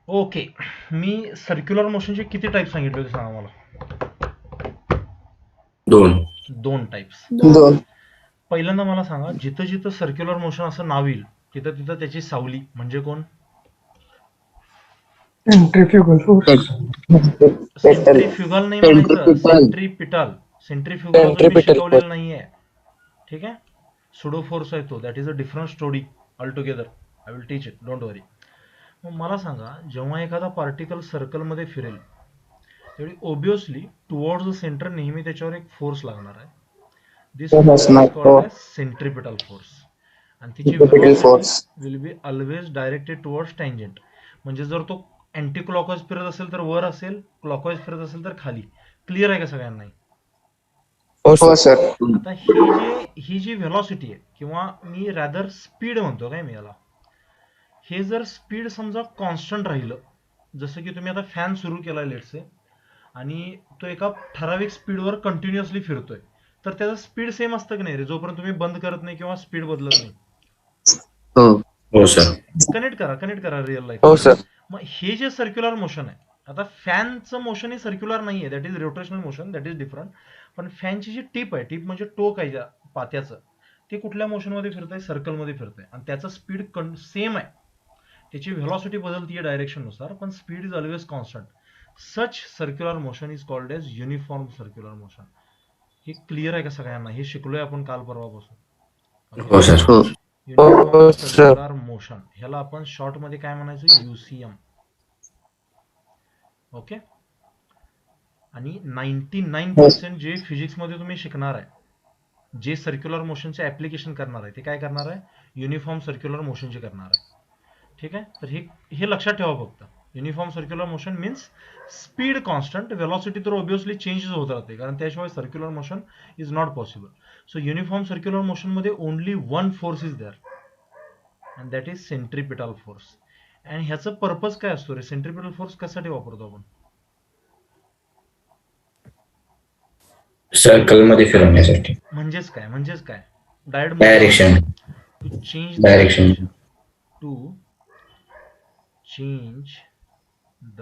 Okay. मी circular मोशनचे किती type सांगितले होते सांगा मला? 2. 2 टाईप्स. 2. पहिल्यांदा मला सांगा, जिथं जिथं सर्क्युलर मोशन असं नाव येईल तिथं तिथं त्याची सावली म्हणजे कोण? Centrifugal force. सेंट्रीफ्युगल नाही म्हणायचं, सेंट्रीपिटल. सेंट्रीफ्युगल अजून मी सेंट्रीपिटल शिकवलेलं नाहीये. ठीक आहे. सुडो फोर्स आहे तो. That is a different story all together. I will teach it, don't worry. मग मला सांगा, जेव्हा एखादा पार्टिकल सर्कलमध्ये फिरेल त्यावेळी ओबियसली टुवर्ड्स द सेंटर नेहमी त्याच्यावर एक फोर्स लागणार आहे. This force is called as centripetal force. आणि तिची velocity will be always directed towards tangent. म्हणजे जर तो अँटी क्लॉकवाईज फिरत असेल तर वर असेल, क्लॉकवाईज फिरत असेल तर खाली. क्लिअर आहे का सगळ्यांना? हो सर. आता ही जी व्हेलॉसिटी आहे किंवा मी रॅदर स्पीड म्हणतो काय मी याला, हे जर स्पीड समजा कॉन्स्टंट राहिलं, जसं की तुम्ही आता फॅन सुरू केला लेट्स से आणि तो एका ठराविक स्पीडवर कंटिन्युअसली फिरतोय, तर त्याचा स्पीड सेम असतं की नाही रे, जोपर्यंत तुम्ही बंद करत नाही किंवा स्पीड बदलत नाही. हो सर. कनेक्ट करा रिअल लाईफ. हो सर. मग हे जे सर्क्युलर मोशन आहे, आता फॅनचं मोशन हे सर्क्युलर नाहीये, that is rotational motion, that is different. पण फॅनची जी टिप आहे, टिप म्हणजे टोक आहे ज्या पात्याचं, ते कुठल्या मोशनमध्ये फिरतंय? सर्कलमध्ये फिरतंय. आणि त्याचा स्पीड सेम आहे, त्याची व्हेलॉसिटी बदलतीये डायरेक्शननुसार, पण speed is always constant. Such circular motion is called as uniform circular motion. हे क्लिअर आहे का सगळ्यांना? हे शिकलोय आपण काल परवापासून. हो सर. युनिफॉर्म सर्क्युलर मोशन, ह्याला आपण शॉर्ट मध्ये काय म्हणायचं? UCM. ओके. आणि 99% जे फिजिक्स मध्ये तुम्ही शिकणार आहे, जे सर्क्युलर मोशनचे ऍप्लिकेशन करणार आहे, ते काय करणार आहे? युनिफॉर्म सर्क्युलर मोशनचे करणार आहे. ठीक आहे. तर हे लक्षात ठेवा फक्त. Uniform circular motion means speed constant, velocity तर ऑब्विसली चेंजेस होत राहते, कारण त्याशिवाय circular motion is not possible. So uniform circular motion मध्ये only one force is there, and that is centripetal force. आणि ह्याचं पर्पज काय असतो रे? सेंट्रिपिटल फोर्स कशासाठी वापरतो आपण? सर्कल मध्ये फिरवण्यासाठी. म्हणजेच काय? Direction. To change the direction. To change the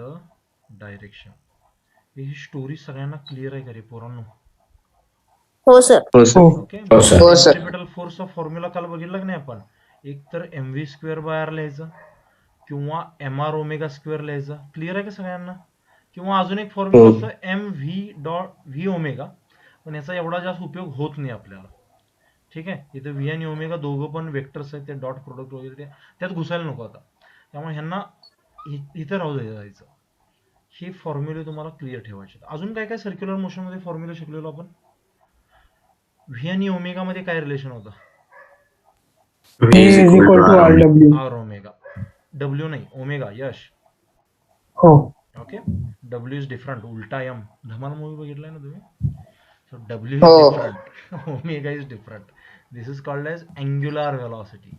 direction. ही स्टोरी सगळ्यांना क्लिअर आहे का रे पोरांनो? हो सर. ओके. हो सर. सेंट्रिपिटल फोर्सचा फॉर्म्युला काल बघितला की नाही आपण? एक तर mv²/r लिहायचं किंवा mr⍵² लिहायचं. क्लिअर आहे का सगळ्यांना? किंवा अजून एक फॉर्म्युला असतं mv.v⍵, पण याचा एवढा जास्त उपयोग होत नाही आपल्याला. ठीक आहे. इथे व्ही आणि ओमेगा दोघं पण वेक्टर्स आहेत, ते डॉट प्रोडक्ट वगैरे त्यात घुसायला नको आता. त्यामुळे ह्यांना इथे राहू द्यायचं. हे फॉर्म्युले तुम्हाला क्लिअर ठेवायचे. अजून काय काय सर्क्युलर मोशन मध्ये फॉर्म्युला शिकलेलो आपण? व्ही आणि ओमेगा मध्ये काय रिलेशन होतं? V is equal to R. R omega. W नाही, ओमेगा. यश. हो. ओके. W is different. उलटा एम. धमाल मूवी बघितलाय ना तुम्ही? So W is different, omega is different. This is called as angular velocity.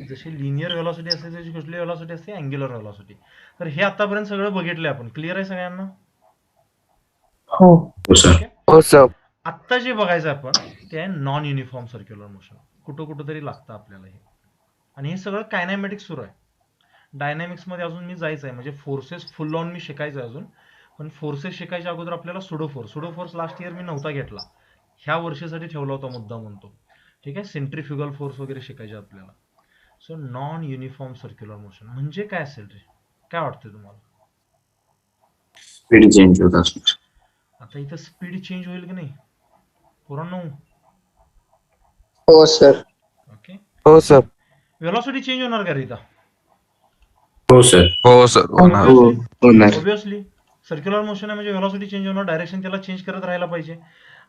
जशी लिनियर व्हेलॉसिटी असते त्याची कुठली व्हेलॉसिटी असते? Angular velocity. तर हे आतापर्यंत सगळं बघितलंय आपण. क्लिअर आहे सगळ्यांना? हो. हो सर. हो सर. आत्ता जे बघायचं आपण ते आहे नॉन युनिफॉर्म सर्क्युलर मोशन. कुठं तरी लागतं आपल्याला हे. आणि हे सगळं कायनॅमेटिक्स सुरू आहे. डायनॅमिक्स मध्ये अजून मी जायचं आहे, म्हणजे फोर्सेस फुल ऑन मी शिकायचं आहे अजून. पण फोर्सेस शिकायच्या अगोदर आपल्याला सुडो फोर्स लास्ट इयर मी नव्हता घेतला, ह्या वर्षासाठी ठेवला होता मुद्दा म्हणतो. ठीक आहे. सेंट्रीफ्युगल फोर्स वगैरे शिकायचे आपल्याला. So non uniform circular motion म्हणजे काय असेल रे? काय वाटतंय तुम्हाला? स्पीड चेंज होत असणार. आता इथं स्पीड चेंज होईल की नाही पोरांनो? हो सर. ओके. हो सर. व्हेलॉसिटी चेंज होणार का रे इथं? हो सर. हो सर. ऑब्विसली सर्क्युलर मोशन आहे म्हणजे व्हेलॉसिटी चेंज होणार. डायरेक्शन त्याला चेंज करत राहायला पाहिजे.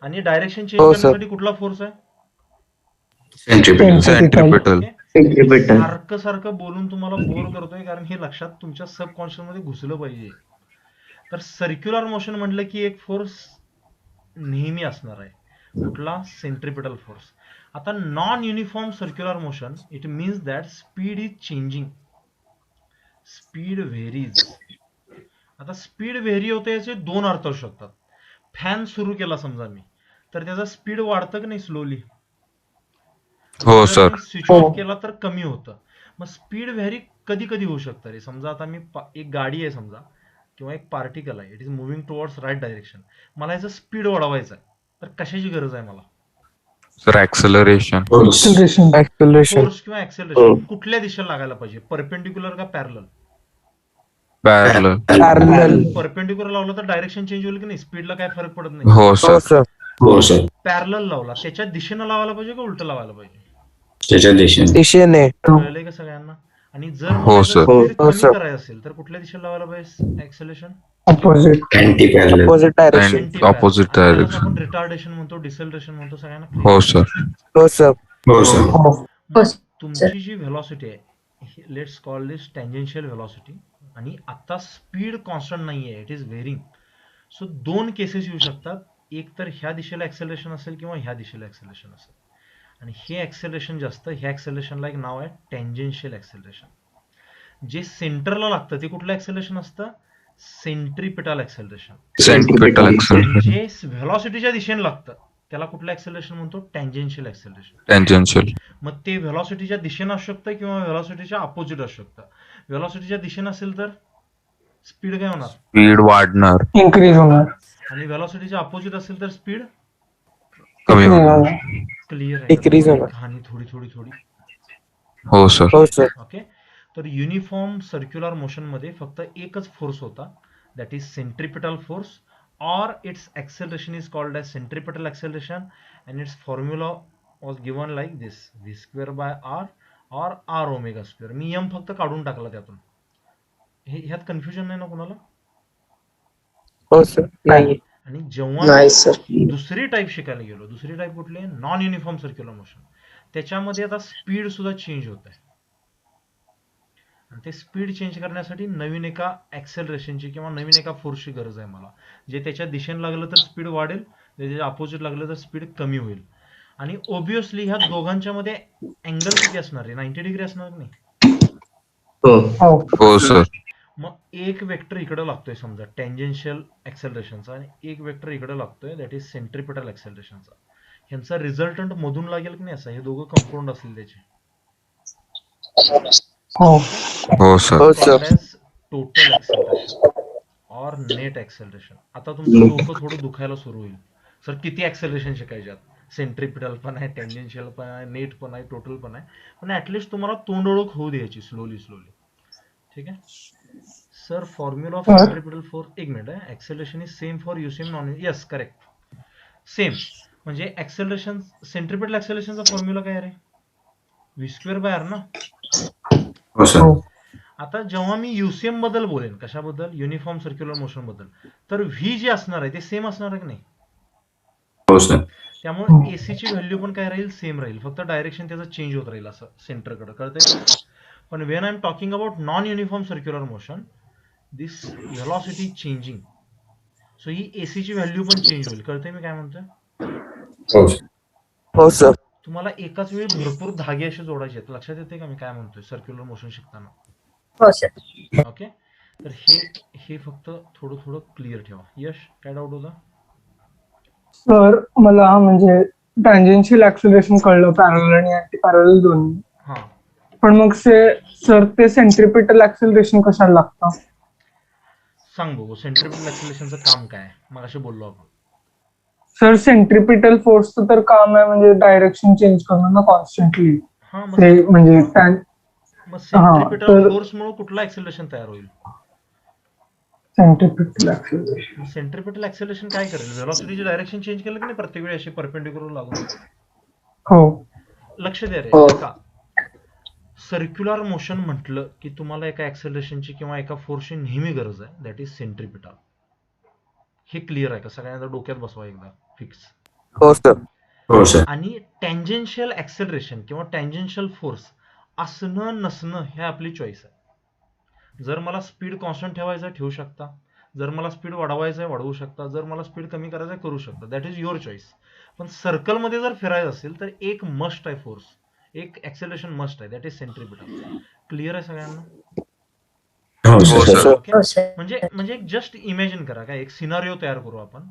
आणि डायरेक्शन चेंज करण्यासाठी कुठला फोर्स आहे? सेंट्रिपिटल. सारखं बोलून तुम्हाला बोर करतोय, कारण हे लक्षात तुमच्या सबकॉन्शियस मध्ये घुसलं पाहिजे. तर सर्क्युलर मोशन म्हटलं की एक फोर्स नेहमी असणार आहे. कुठला? Centripetal force. आता non uniform circular motion it means that speed is changing, speed varies. आता स्पीड व्हेरी होते याचे दोन अर्थ असू शकतात. फॅन सुरू केला समजा मी, तर त्याचा स्पीड वाढतं की नाही स्लोली? हो सर. स्विच ऑफ केला तर कमी होतं. मग स्पीड व्हॅरी कधी कधी होऊ शकतं रे. समजा आता एक गाडी आहे समजा, किंवा एक पार्टिकल आहे, it is moving towards right direction. मला याचं स्पीड वाढवायचं आहे, तर कशाची गरज आहे मला? Sir acceleration. Acceleration. Acceleration. Force किंवा ऍक्सेलरेशन कुठल्या दिशेला लागायला पाहिजे? परपेंडिक्युलर का पॅरलल? पॅरलल. Parallel. परपेंडिक्युलर लावलं तर डायरेक्शन चेंज होईल की नाही? स्पीडला काय फरक पडत नाही. हो सर. हो सर. पॅरलल लावला, त्याच्या दिशेनं लावायला पाहिजे का उलट लावायला पाहिजे? त्याच्या दिशेने. दिशेने. कळलंय का सगळ्यांना? आणि जर हो, मला सर. स्पीड हो, कमी सर. करायचं असेल तर कुठल्या दिशेला लावायला पाहिजे acceleration? Opposite. Anti parallel. Opposite direction. Anti Opposite parallel. direction. आपण रिटार्डेशन म्हणतो, डिसेलरेशन म्हणतो, सगळ्यांना clear हो आहे? सर. हो सर. हो सर. हो. मग तुमची जी व्हेलॉसिटी आहे, let's call this tangential velocity, आणि आता स्पीड कॉन्स्टंट नाहीये, इट इज व्हेरिंग. सो दोन केसेस येऊ शकतात. एक तर ह्या दिशेला ऍक्सेलरेशन असेल किंवा ह्या दिशेला ऍक्सेलरेशन असेल, आणि हे ऍक्सेलरेशन जास्त, ह्या ऍक्सेलरेशनला एक नाव आहे टँजेन्शियल ऍक्सेलरेशन. जे सेंटरला लागतं ते कुठलं ऍक्सेलरेशन असतं? Centripetal acceleration. Centripetal acceleration. जे व्हेलॉसिटीच्या दिशेने लागतं त्याला कुठलं ऍक्सेलरेशन म्हणतो? Tangential acceleration. टँजेन्शियल. मग ते व्हेलॉसिटीच्या दिशेनं असू शकतं किंवा व्हेलॉसिटीच्या अपोजिट असू शकतं. व्हेलॉसिटीच्या दिशेनं असेल तर स्पीड काय होणार? स्पीड वाढणार. Increase होणार. आणि व्हेलॉसिटीच्या अपोजिट असेल तर स्पीड कमी Decrease होणार. होणार. क्लिअर आहे? Decrease होणार. कहाणी थोडी थोडी थोडी. हो सर. हो सर. ओके. तर युनिफॉर्म सर्क्युलर मोशन मध्ये फक्त एकच फोर्स होता, that is centripetal force, or its acceleration is called as centripetal acceleration, and its formula was given like this: v square by r or r omega square. Me m फक्त काढून टाकला त्यातून. ह्यात confusion नाही ना कोणाला? हो सर. नाही. आणि जेव्हा नाही सर. दुसरी टाईप शिकायला गेलो, दुसरी टाईप कुठली आहे? Non uniform circular motion. त्याच्यामध्ये आता स्पीड सुद्धा चेंज होत आहे, आणि ते स्पीड चेंज करण्यासाठी नवीन एका ऍक्सेलरेशनची किंवा नवीन एका फोर्सची गरज आहे मला. जे त्याच्या दिशेने लागलं तर स्पीड वाढेल, त्याच्या अपोजिट लागलं तर स्पीड कमी होईल. आणि ओबियसली ह्या दोघांच्या मध्ये अँगल किती असणार आहे? 90 डिग्री असणार की नाही? हो. हो. हो सर. मग एक वेक्टर इकडे लागतोय समजा टँजेन्शियल ऍक्सेलरेशनचा, आणि एक वेक्टर इकडे लागतोय दॅट इज सेंट्रिपिटल ऍक्सेलरेशनचा. ह्यांचा रिझल्टंट मधून लागेल की नाही असा? हे दोघं कंपाऊंड असतील त्याचे. हो. हो सर. हो सर. टोटल ऍक्सेलरेशन और नेट ऍक्सेलरेशन. आता तुमचं डोकं थोडं दुखायला सुरू होईल. सर किती ऍक्सेलरेशन शिकायच्यात? सेंट्रिपिटल पण आहे, टँजेन्शियल पण आहे, नेट पण आहे, टोटल पण आहे. पण ऍटलिस्ट तुम्हाला तोंड ओळख होऊ द्यायची स्लोली स्लोली. ठीक आहे sir. Formula of centripetal force, एक मिनिट आहे. ऍक्सेलरेशन इज सेम फॉर युसेम नॉन, यस करेक्ट, सेम. म्हणजे ऍक्सेलरेशन, सेंट्रिपिटल ऍक्सेलरेशनचा फॉर्म्युला काय रे? व्ही स्क्वेअर बाय आर ना. हो सर. हो. आता जेव्हा मी युसीएम बद्दल बोलेन, कशाबद्दल? युनिफॉर्म सर्क्युलर मोशन बद्दल, तर व्ही जे असणार आहे ते सेम असणार आहे की नाही? हो सर. त्यामुळे एसी ची व्हॅल्यू पण काय राहील? सेम राहील, फक्त डायरेक्शन त्याचं चेंज होत राहील असं सेंटरकडे. कळतंय? पण when I am talking about non uniform circular motion, this velocity changing, so he AC ची व्हॅल्यू पण चेंज होईल. कळतंय मी काय म्हणतोय? हो सर. हो सर. तुम्हाला एकाच वेळी भरपूर धागे असे जोडायचे आहेत. लक्षात येते का मी काय म्हणतोय सर्क्युलर मोशन शिकताना? हो सर. ओके. तर हे फक्त थोडं थोडं क्लिअर ठेवा. यश, काय डाऊट होता? सर मला म्हणजे टँजेन्शियल ऍक्सेलरेशन कळलं, पॅरलल आणि अँटी पॅरलल दोन्ही. हा, पण मग सर ते सेंट्रिपिटल ऍक्सेलरेशन कशाला लागतं? सांग बघू. सेंट्रिपिटल ऍक्सेलरेशनचं काम काय आहे? मग असे बोललो आपण. सर सेंट्रिपिटल फोर्सचं तर काम आहे म्हणजे डायरेक्शन चेंज करणं ना कॉन्स्टंटली. हा, ते म्हणजे मग सेंट्रिपिटल तर- फोर्समुळे कुठला ऍक्सेलरेशन तयार होईल? Centripetal acceleration. सेंट्रिपिटल ऍक्सेलरेशन काय करेल? व्हेलॉसिटीची डायरेक्शन चेंज केलं की नाही प्रत्येक वेळी अशी परपेंडिक्युलर लागून? हो. लक्ष द्या रे. हो. का सर्क्युलर मोशन म्हटलं की तुम्हाला एका ऍक्सेलरेशनची किंवा एका फोर्सची नेहमी गरज आहे, दॅट इज सेंट्रिपिटल. हे क्लिअर आहे का? सगळ्यांना डोक्यात बसवा एकदा फिक्स. हो सर. हो सर. आणि टँजेन्शियल ऍक्सेलरेशन किंवा टँजेन्शियल फोर्स असणं नसणं हे आपली चॉईस आहे. जर मला स्पीड कॉन्स्टंट ठेवायचं ठेवू शकता, जर मला स्पीड वाढवायचं आहे वाढवू शकता, जर मला स्पीड कमी करायचं आहे करू शकता, दॅट इज युअर चॉईस. पण सर्कलमध्ये जर फिरायचं असेल तर एक मस्ट आहे फोर्स, एक ऍक्सेलरेशन मस्ट आहे, दॅट इज सेंट्रिपिटल. क्लिअर आहे सगळ्यांना? हो हो सर. सर. ओके. म्हणजे जस्ट इमॅजिन करा, काय एक सिनारिओ तयार करू आपण.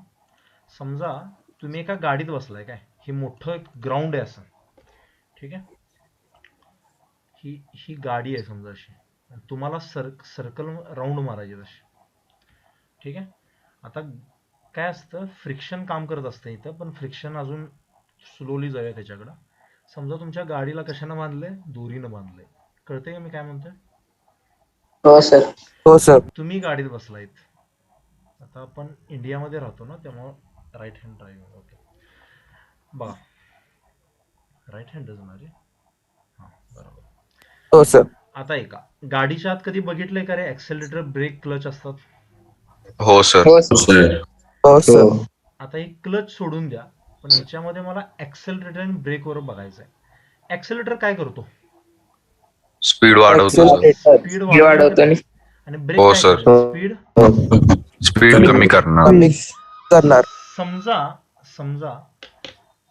समजा तुम्ही एका गाडीत बसलाय, काय हे मोठं ग्राउंड आहे असं, ठीक आहे. ही गाडी आहे समजा अशी, तुम्हाला सर्कल राऊंड मारायची तशी, ठीक आहे. आता काय असतं, फ्रिक्शन काम करत असतं इथं, पण फ्रिक्शन अजून स्लोली जाऊया त्याच्याकडं. समजा तुमच्या गाडीला कशानं बांधलंय, दोरीनं बांधलंय. कळतंय का मी काय म्हणतोय? हो सर. तुम्ही गाडीत बसलायत. आता आपण इंडियामध्ये राहतो ना, त्यामुळं राईट हँड ड्रायव्हिंग. ओके, बघा राईट हँडच ना रे. हां बरोबर. हो सर. आता ऐका, गाडीच्या आत कधी बघितलंय का रे ऍक्सेलरेटर, ब्रेक, क्लच असतात? हो सर. हो सर. हो सर. आता एक क्लच सोडून द्या, पण याच्यामध्ये मला ऍक्सेलरेटर आणि ब्रेकवर बघायचं आहे. ऍक्सेलरेटर काय करतो? स्पीड वाढवतो सर. Accelerator. स्पीड वाढवतो. आणि ब्रेक हो काय सर. करतो? स्पीड स्पीड कमी करणार. कमी करणार. समजा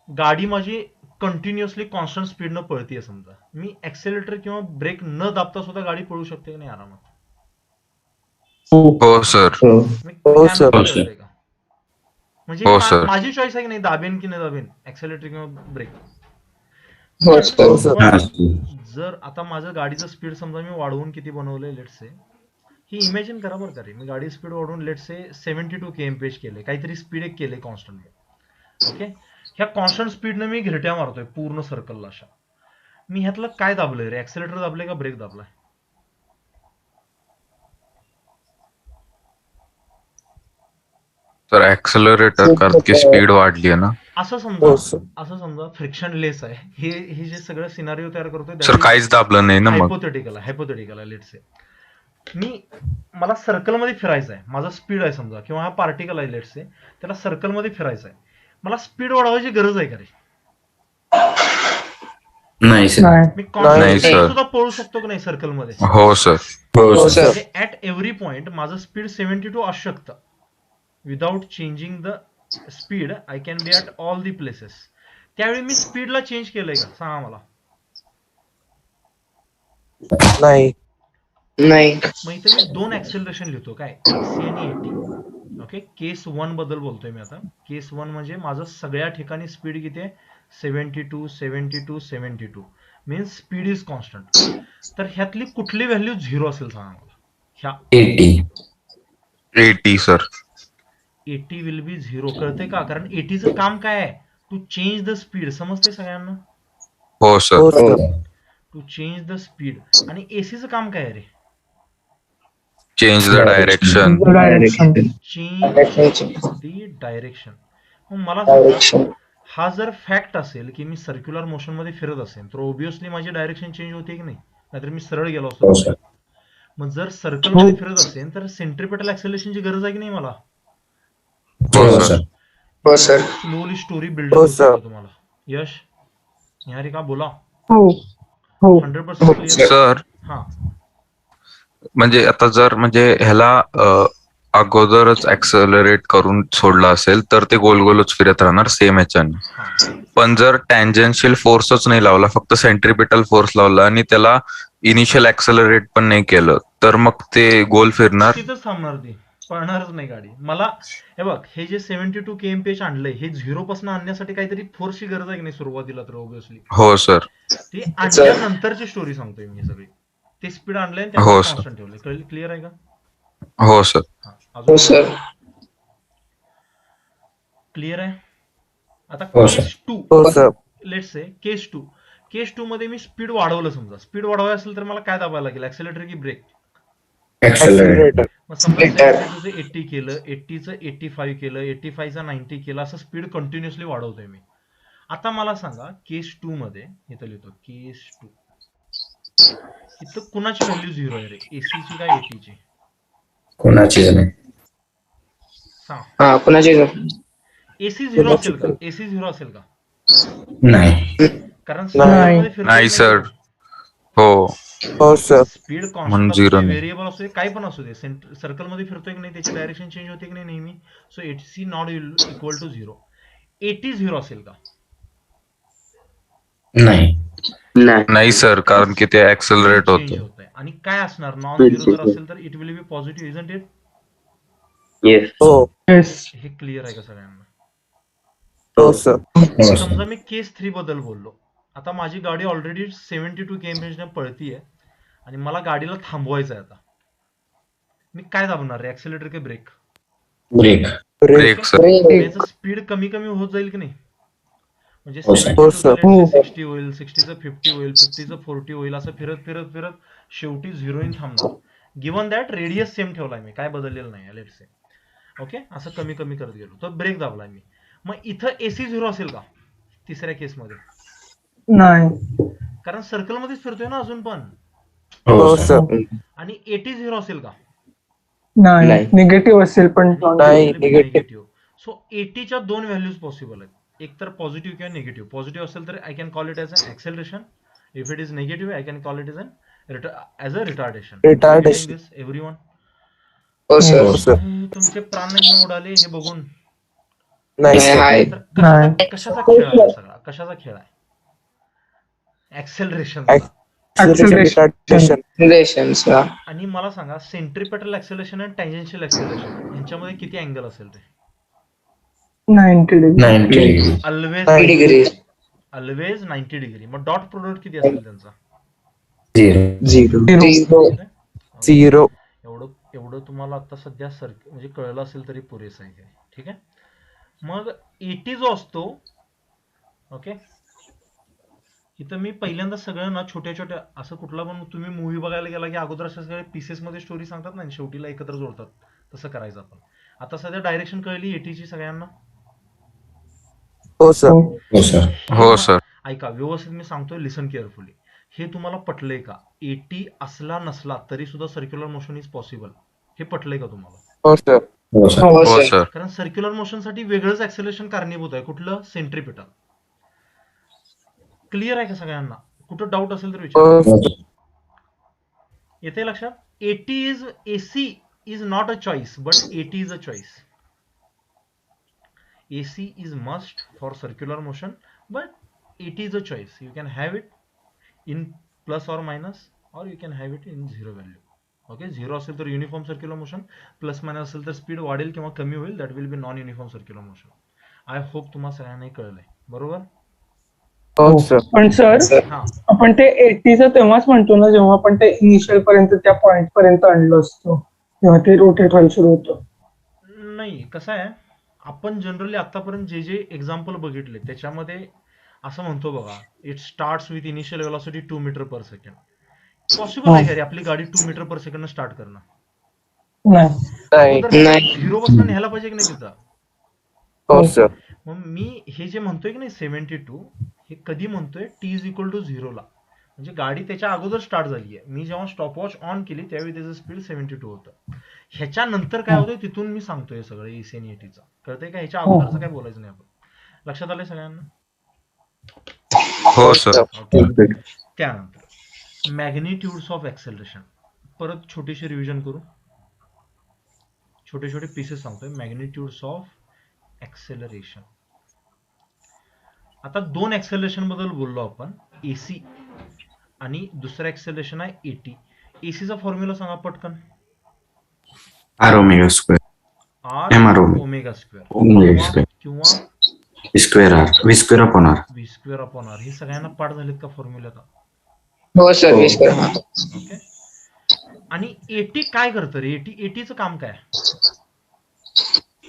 गाडी माझी कंटिन्युअसली कॉन्स्टंट स्पीडनं पळतीये, समजा मी ऍक्सेलरेटर किंवा ब्रेक न दाबता सुद्धा गाडी पळू शकते की नाही आरामात? हो सर. मी हो काय सर. म्हणतोय कळतंय का? म्हणजे हो सर. माझी चॉईस आहे की नाही, दाबेन की नाही दाबेन, ऍक्सेलरेटर किंवा ब्रेक. हो सर. हा, जर आता माझं गाडीचं स्पीड समजा मी वाढवून किती बनवलंय, लेट्स से, ही इमॅजिन करा बरं का रे, मी गाडी स्पीड वाढवून लेट्स से 72 kmph केले, काहीतरी स्पीड एक केले कॉन्स्टंट. ओके, ह्या कॉन्स्टंट स्पीडनं मी घिरट्या मारतोय पूर्ण सर्कलला अशा. मी ह्यातलं काय दाबलंय रे, ऍक्सेलरेटर दाबलंय का ब्रेक दाबलाय? तर ऍक्सेलरेटर कारण की स्पीड वाढली आहे ना. असं हो सर. समजा फ्रिक्शन लेस आहे, हे जे सगळं सिनारिओ तयार करतोय सर काहीच दाबलं नाही ना मग. हायपोथेटिकल आहे लेट्स से. मला सर्कलमध्ये फिरायचं आहे, माझा स्पीड आहे समजा, किंवा हा पार्टिकल आहे लेट्स से, त्याला सर्कलमध्ये फिरायचं आहे. मला स्पीड वाढवायची गरज आहे का रे? नाही सर. नाही. मी नाही, कॉन्स्टंट सर. सुद्धा पळू शकतो की नाही सर्कलमध्ये? हो सर. हो सर. म्हणजे ऍट एव्हरी पॉइंट माझं स्पीड 72 असू शकतं. Without changing the speed I can be at all the places. त्यावेळी मी स्पीडला चेंज केलंय का, सांगा मला. नाही. मग इथे मी दोन ऍक्सेलरेशन लिहितो, काय, एसी आणि एटी. ओके, केस 1 बद्दल बोलतोय मी आता. केस 1 म्हणजे माझं सगळ्या ठिकाणी स्पीड किती आहे, 72 मीन्स स्पीड इज कॉन्स्टंट. तर ह्यातली कुठली व्हॅल्यू 0 असेल सांगा मला. ह्या 80 सर. 80 will be 0. कळते का? कारण 80चं काम काय आहे, टू चेंज द स्पीड. समजते सगळ्यांना? हो सर. हो sir. To change the speed. आणि एसीचं काम काय आहे रे? Change the direction. Direction. Change the direction. मग मला सांगा, हा जर फॅक्ट असेल की मी सर्क्युलर मोशन मध्ये फिरत असेल, तर ऑब्विसली माझी डायरेक्शन चेंज होते की नाही? नाहीतर मी सरळ गेलो हो असतो. सर. मग जर सर्कल मध्ये फिरत असेल तर सेंट्रिपेटल ऍक्सेलरेशनची गरज आहे की नाही मला? हो सर. स्लोली स्टोरी बिल्ड हो, करतो सर. तुम्हाला. यश, निहारिका बोला. हो हो 100% क्लिअर. सर हा, म्हणजे आता जर म्हणजे ह्याला अगोदरच ऍक्सेलरेट करून सोडलं असेल तर ते गोल गोलच फिरत राहणार सेम ह्याच्याने. हा. पण जर टँजेन्शियल फोर्सच नाही लावला, फक्त सेंट्रिपिटल फोर्स लावला आणि त्याला इनिशियल ऍक्सेलरेट पण नाही केलं, तर मग ते गोल फिरणार. तिथंच थांबणार, ती पळणारच नाही गाडी. मला हे बघ, हे जे 72 kmph आणलंय, हे 0 पासून आणण्यासाठी काहीतरी फोर्सची गरज आहे की नाही सुरुवातीला? तर ऑब्विसली हो सर. ती आणल्यानंतरची स्टोरी सांगतोय मी सगळी. ते स्पीड आणलंय आणि हो, त्याला सर. कॉन्स्टंट ठेवलंय. क्लिअर आहे का? हो सर. हो सर. क्लिअर आहे. आता हो, केस 2, हो सर. लेट्स से केस 2 मध्ये मी स्पीड वाढवलं समजा. स्पीड वाढवायचं असेल तर मला काय दाबायला लागेल, ऍक्सेलरेटर की ब्रेक? ऍक्सेलरेटर. मग समजा 72 चं 80 केलं, 80 चं 85 केलं, 85 चं 90 केलं, असं स्पीड कंटिन्युअसली वाढवतोय मी. आता मला सांगा, केस 2 मध्ये इथं लिहितो केस 2, इथं कुणाची व्हॅल्यू 0 आहे रे, एसीची का एटीची? कोणाचीच नाही. सांग. कुणाची? एसी 0 असेल का? एसी 0 असेल का? नाही. कारण नाही. नाही सर. हो. हो सर. स्पीड म्हणून कॉन्स्टंट zero असू दे, नाही. व्हेरिएबल असू दे, काही पण असू दे, सर्कल मध्ये फिरतोय की नाही, त्याची डायरेक्शन चेंज होते की नाही नेहमी. So AC not equal to 0. 80 0 असेल का? नाही. नाही सर, कारण की ते ऍक्सेलरेट चेंज होतं. होत आहे. आणि काय असणार, नॉन 0 जर असेल तर it will be positive, isn't it? हो. येस. हे क्लिअर आहे का सगळ्यांना? हो सर. हो सर. समजा मी केस 3 बद्दल बोललो. आता माझी गाडी ऑलरेडी 72 km/h ने पळतीये आणि मला गाडीला थांबवायचं आहे आता. मी काय दाबणार, ऍक्सिलेटर की ब्रेक? ब्रेक. Brake sir. त्याचं स्पीड कमी कमी होत जाईल की नाही? म्हणजे हो, sir. 72 sir. चं let's say 60 होईल, 60चं 50 होईल, 50चं 40 होईल, असं फिरत फिरत फिरत शेवटी 0 थांबणार. गिव्हन दॅट रेडियस सेम ठेवलाय मी, काय बदललेलं नाही लेट्स से. ओके, असं कमी कमी करत गेलो तर ब्रेक दाबलाय मी. मग इथं एसी 0 असेल का तिसऱ्या केसमध्ये? नाही. कारण सर्कल मध्येच फिरतोय ना अजून पण. हो हो सर. सर. आणि 80 0 असेल का? नाही. नाही. निगेटिव्ह असेल पण नाही. negative. निगेटिव्ह. सो 80च्या दोन व्हॅल्यूज पॉसिबल आहेत, एक तर पॉझिटिव्ह किंवा निगेटिव्ह. पॉझिटिव्ह असेल तर I can call it as an acceleration. If it is negative I can call it as a retardation. Retardation. Everyone. हो हो, सर. तुमचे प्राण नाही उडाले हे बघून? नाही सर. तर कशाचा खेळ आहे सगळा? कशाचा खेळ आहे? ऍक्सेलरेशनचा. Acceleration. Retardation. आणि मला सांगा, सेंट्रिपेटल ऍक्सेलरेशन आणि टँजेन्शियल ऍक्सेलरेशन यांच्यामध्ये किती अँगल असेल ते? 90 degree. 90 degree. Always 90 degree. Always 90 degree. मग डॉट प्रोडक्ट किती असेल त्यांचा? 0. Zero. एवढं एवढं तुम्हाला आता सध्या म्हणजे कळलं असेल तरी पुरेसं आहे. ठीक आहे. मग 80 जो असतो, ओके, इथं मी पहिल्यांदा सगळं ना छोट्या छोट्या, असं कुठला पण तुम्ही मूवी बघायला गेला की अगोदर अशा सगळ्या पीसेस मध्ये स्टोरी सांगतात ना, शेवटीला एकत्र जोडतात, तसं करायचं आपण. आता सध्या डायरेक्शन कळली 80ची सगळ्यांना? हो सर. हो सर. हो सर. ऐका व्यवस्थित मी सांगतोय, लिसन केअरफुली. हे तुम्हाला पटलंय का? 80 असला नसला तरी सुद्धा सर्क्युलर मोशन इज पॉसिबल. हे पटलंय का तुम्हाला? हो सर. हो सर. हो सर. कारण सर्क्युलर मोशन साठी वेगळंच ऍक्सेलरेशन कारणीभूत आहे. कुठलं? सेंट्रिपिटल. क्लिअर आहे का सगळ्यांना? कुठं डाऊट असेल तर विचारा. हो येते लक्षात? 80 is AC is not a choice, but 80 is a choice. AC is must for circular motion, but 80 is a choice. You can have it in plus or minus, or you can have it in zero value. Okay, 0 असेल तर uniform circular motion, plus minus असेल तर speed वाढेल किंवा कमी होईल, that will be non uniform circular motion. I hope तुम्हाला सगळ्यांना कळलंय, बरोबर? हो सर. पण सर, हा, आपण ते 80चं तेव्हाच म्हणतो ना जेव्हा आपण ते इनिशियल पर्यंत त्या पॉइंट पर्यंत आणलो असतो, तेव्हा ते रोटेट व्हायला सुरू होतं. नाही, कसं आहे, आपण जनरली आतापर्यंत जे जे एक्झाम्पल बघितले त्याच्यामध्ये असं म्हणतो बघा, it starts with initial velocity 2 metre per second. Possible आहे का रे आपली गाडी 2 मीटर पर सेकंड स्टार्ट करणं? नाही. नाही. 0 पासून न्यायला पाहिजे की नाही तिथं? हो सर. मग मी हे जे म्हणतोय की नाही 72, हे कधी म्हणतोय? t इज इक्वल टू 0 ला. म्हणजे गाडी त्याच्या अगोदर स्टार्ट झाली आहे. मी जेव्हा स्टॉपवॉच ऑन केली त्यावेळी त्याचं स्पीड 72 होतं. ह्याच्यानंतर काय होतंय तिथून मी सांगतोय सगळं एसी आणि एटीचं. कळतंय का? ह्याच्या अगोदरचं काय बोलायचं नाही आपण. लक्षात आलंय सगळ्यांना? हो सर. ओके. त्यानंतर मॅग्निट्यूड्स ऑफ ऍक्सेलरेशन. परत छोटीशी रिव्हिजन करू. छोटे छोटे पीसेस सांगतोय. मॅग्निट्यूड्स ऑफ ऍक्सेलरेशन. आता दोन ऍक्सेलरेशन बद्दल बोललो आपण, एसी आणि दुसरं ऍक्सेलरेशन आहे एटी. एसीचा फॉर्म्युला सांगा पटकन. R omega square. R MR omega. Omega square omega square. किंवा square R. V square upon R. V square upon R. हे सगळ्यांना पाठ झालेत का फॉर्म्युला? हो सर. ओके. आणि एटी काय करतं रे? एटीचं काम काय?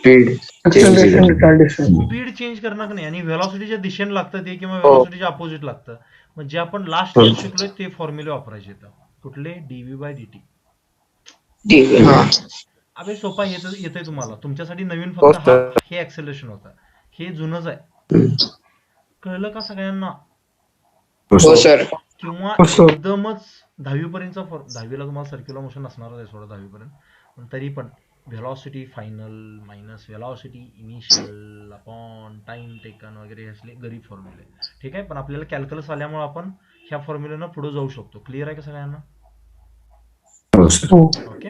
Speed. Acceleration, retardation. Speed change करणं का नाही, आणि व्हेलॉसिटीच्या दिशेने लागतं ते किंवा व्हेलॉसिटीच्या अपोजिट लागतं. मग जे आपण लास्ट इयर शिकलोय ते फॉर्म्युले वापरायचे आहेत. कुठले? Dv by dt. अबे सोपा येतंय तुम्हाला. तुमच्यासाठी नवीन फक्त हे ऍक्सेलरेशन होतं, हे जुनच आहे. कळलं का सगळ्यांना? हो सर. किंवा हो, sir. एकदमच 10वी पर्यंतचा 10वीला तुम्हाला सर्क्युलर मोशन असणारच आहे सोडा 10वी पर्यंत, पण तरी पण velocity final minus velocity initial upon time taken वगैरे असले गरीब फॉर्म्युले. ठीक आहे, पण आपल्याला कॅल्क्युलस आल्यामुळे आपण ह्या फॉर्म्युलेनं पुढे जाऊ शकतो. क्लिअर आहे का सगळ्यांना? हो सर. ओके.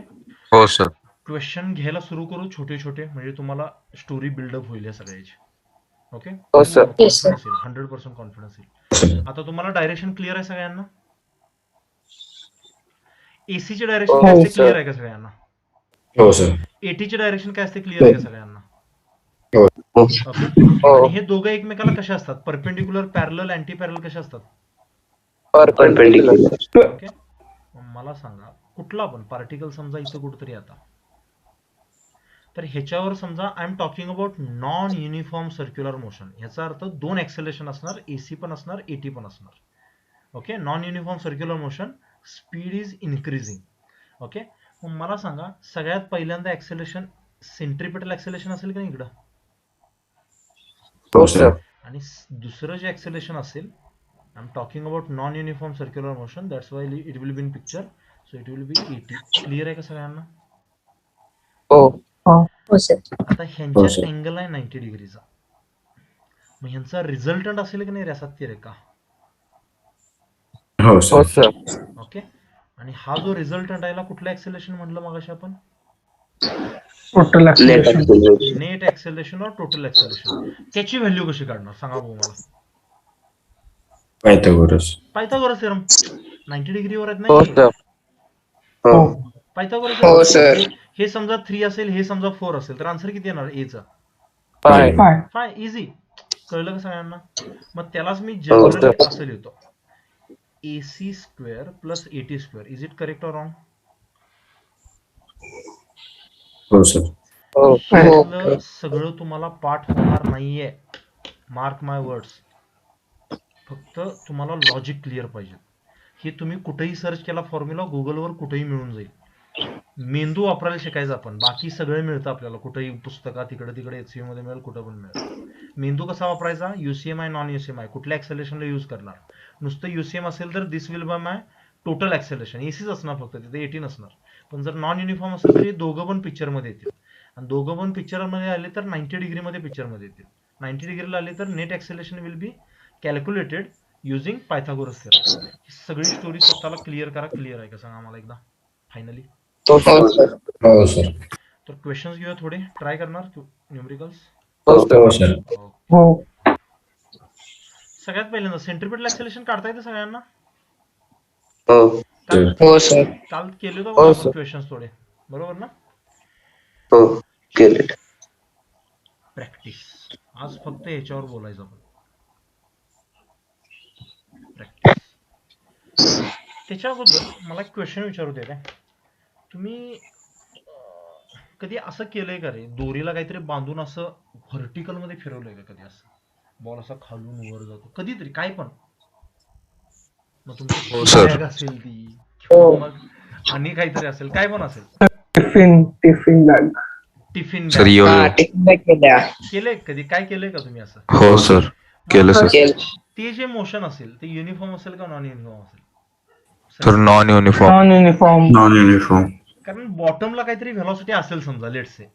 हो सर. क्वेश्चन घ्यायला सुरू करू छोटे छोटे, म्हणजे तुम्हाला स्टोरी बिल्डअप होईल या सगळ्याची. ओके. हो सर. कॉन्फिडन्स येईल, 100% कॉन्फिडन्स येईल. आता तुम्हाला डायरेक्शन क्लिअर आहे सगळ्यांना? एसीची डायरेक्शन काय असते क्लिअर आहे का सगळ्यांना? हो सर. एटीची डायरेक्शन काय असते क्लिअर आहे का सगळ्यांना? ओके. हो. आणि हे दोघं एकमेकाला कसे असतात? परपेंडिक्युलर, पॅरलल, अँटी पॅरलल कसे असतात? परपेंडिक्युलर. ओके. मला सांगा कुठला पण पार्टिकल समजा इथं कुठतरी आता, तर ह्याच्यावर समजा I am talking about non uniform circular motion. ह्याचा अर्थ दोन ऍक्सेलरेशन असणार, एसी पण असणार, एटी पण असणार. Okay. Non uniform circular motion, speed is increasing. Okay. मग मला सांगा सगळ्यात पहिल्यांदा ऍक्सेलरेशन सेंट्रिपेटल ऍक्सेलरेशन असेल का नाही इकडं, हो सर. आणि दुसरं जे ऍक्सेलरेशन असेल, I am talking about non uniform circular motion, that's why it will be in picture, so it will be 80. Clear आहे का सगळ्यांना? हो. हो सर. आता हो ह्यांच्यात सर. अँगल आहे 90 डिग्रीचा. मग ह्यांचा रिझल्टंट असेल की नाही रसाती रेखा? हो हो सर. सर. ओके. आणि हा जो रिझल्टंट आहे याला कुठलं ऍक्सेलरेशन म्हटलं मगाशी आपण? Total acceleration. नेट ऍक्सेलरेशन और टोटल ऍक्सेलरेशन. त्याची व्हॅल्यू कशी काढणार सांगा भाऊ मला? पायथागोरस. Pythagoras theorem. 90 डिग्रीवर आहेत हो नाही, सर. हो. पायथागोरस हो theorem. सर. हे समजा 3 असेल, हे समजा 4 असेल, तर आन्सर किती येणार ए चा? पाय. पाय. फाय. इझी. कळलं का सगळ्यांना? मग त्यालाच मी हो, जनरली sir. असं लिहितो, AC square plus AT square. Is it correct और रॉंग? हो सर. हो. यातलं सगळं तुम्हाला पाठ होणार नाहीये, मार्क माय वर्ड्स. फक्त तुम्हाला लॉजिक क्लिअर पाहिजे. हे तुम्ही कुठेही सर्च केला फॉर्म्युला, गुगलवर कुठेही मिळून जाईल. मेंदू वापरायला शिकायचं आपण, बाकी सगळं मिळतं आपल्याला कुठेही, पुस्तकात तिकडे तिकडे HCU मध्ये मिळेल, कुठं पण मिळेल. मेंदू कसा वापरायचा? UCMI, नॉन UCMI, कुठल्या ऍक्सेलरेशनला यूज करणार? नुसतं UCM असेल तर this will be my total acceleration, एसीच असणार फक्त, तिथे 80 नसणार. पण जर नॉन युनिफॉर्म असेल तर हे दोघं पण पिक्चरमध्ये येतील, आणि दोघं पण पिक्चरमध्ये आले तर 90 डिग्रीमध्ये पिक्चरमध्ये येतील. 90 डिग्रीला आले तर net acceleration will be calculated using Pythagoras theorem. ही सगळी स्टोरी स्वतःला क्लिअर करा. क्लिअर आहे का सांगा मला एकदा फायनली? हो सर. हो सर. तर क्वेश्चन्स घेऊया थोडे, ट्राय करणार न्यूमरिकल्स. हो हो सर. सर. हो. सगळ्यात पहिल्यांदा सेंट्रिपेटल ऍक्सेलरेशन काढता येतं सगळ्यांना? हो. काल हो सर. काल केले होते हो, बघा आपण sir. क्वेश्चन्स थोडे, बरोबर ना? हो. केले. प्रॅक्टिस. आज फक्त याच्यावर बोलायचं आपण, प्रॅक्टिस. त्याच्या अगोदर मला एक क्वेश्चन विचारू दे काय? तुम्ही कधी असं केलंय का रे, दोरीला काहीतरी बांधून असं व्हर्टिकल मध्ये फिरवलंय का कधी? असं बॉल असा खालून वर जातो कधीतरी, काय पण. मग तुमची हो, sir. bag असेल ती, किंवा मग आणि काहीतरी असेल, काय पण असेल. Tiffin bag. Tiffin sir bag यो हा, टिकल्या केल्या. केलंय कधी? काय केलंय का तुम्ही असं? हो सर, केलं सर. केलं. ते जे मोशन असेल ते युनिफॉर्म असेल का नॉन युनिफॉर्म असेल? Sir non uniform. Non uniform. Non uniform. कारण बॉटमला काहीतरी व्हेलॉसिटी असेल समजा, लेट्स से,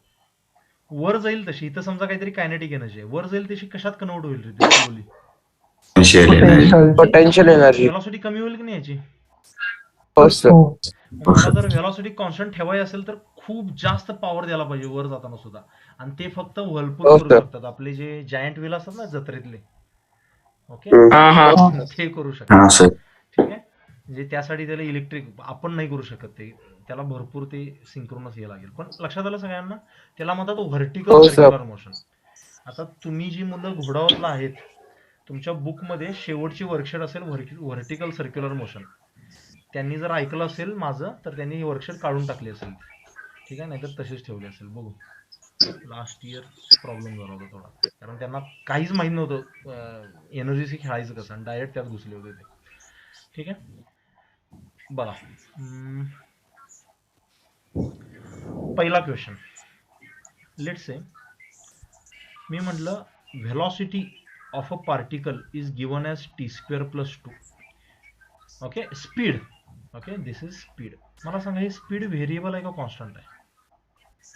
वर जाईल तशी, इथं समजा काहीतरी कायनेटिक एनर्जी आहे, वर जाईल तशी कशात कन्वर्ट होईल रे ती slowly? Potential. Potential energy. Velocity कमी होईल की नाही याची? हो सर. हो. मग मला जर व्हेलॉसिटी कॉन्स्टंट ठेवायची असेल तर खूप जास्त पॉवर द्यायला पाहिजे वर जाताना सुद्धा, आणि ते फक्त व्हर्लपूल हो, करू sir. शकतात, आपले जे जायंट व्हील असतात ना जत्रेतले. ओके. हा हा. ते करू हा शकतात. सर. ठीक आहे. म्हणजे त्यासाठी त्याला इलेक्ट्रिक आपण नाही करू शकत, ते त्याला भरपूर ते सिंक्रोनस हे लागेल. पण लक्षात आलं सगळ्यांना? त्याला म्हणतात व्हर्टिकल हो, sir. Circular motion. आता तुम्ही जी मुलं घोडावतला आहेत, तुमच्या बुकमध्ये शेवटची वर्कशीट असेल व्हर्टिकल सर्क्युलर मोशन. त्यांनी जर ऐकलं असेल माझं तर त्यांनी ही वर्कशीट काढून टाकली असेल, ठीक आहे, नाहीतर तशीच ठेवली असेल. बघू, लास्ट इयर प्रॉब्लेम झाला होता थोडा, कारण त्यांना काहीच माहित नव्हतं एनर्जीशी खेळायचं कसं, आणि डायरेक्ट त्यात घुसले होते ते. ठीक आहे. बघा, पहिला क्वेश्चन, लेट्स से मी म्हटलं velocity of a particle is given as t² + 2. Okay. Speed. Okay, this is speed. मला सांगा हे स्पीड व्हेरिएबल आहे का कॉन्स्टंट आहे?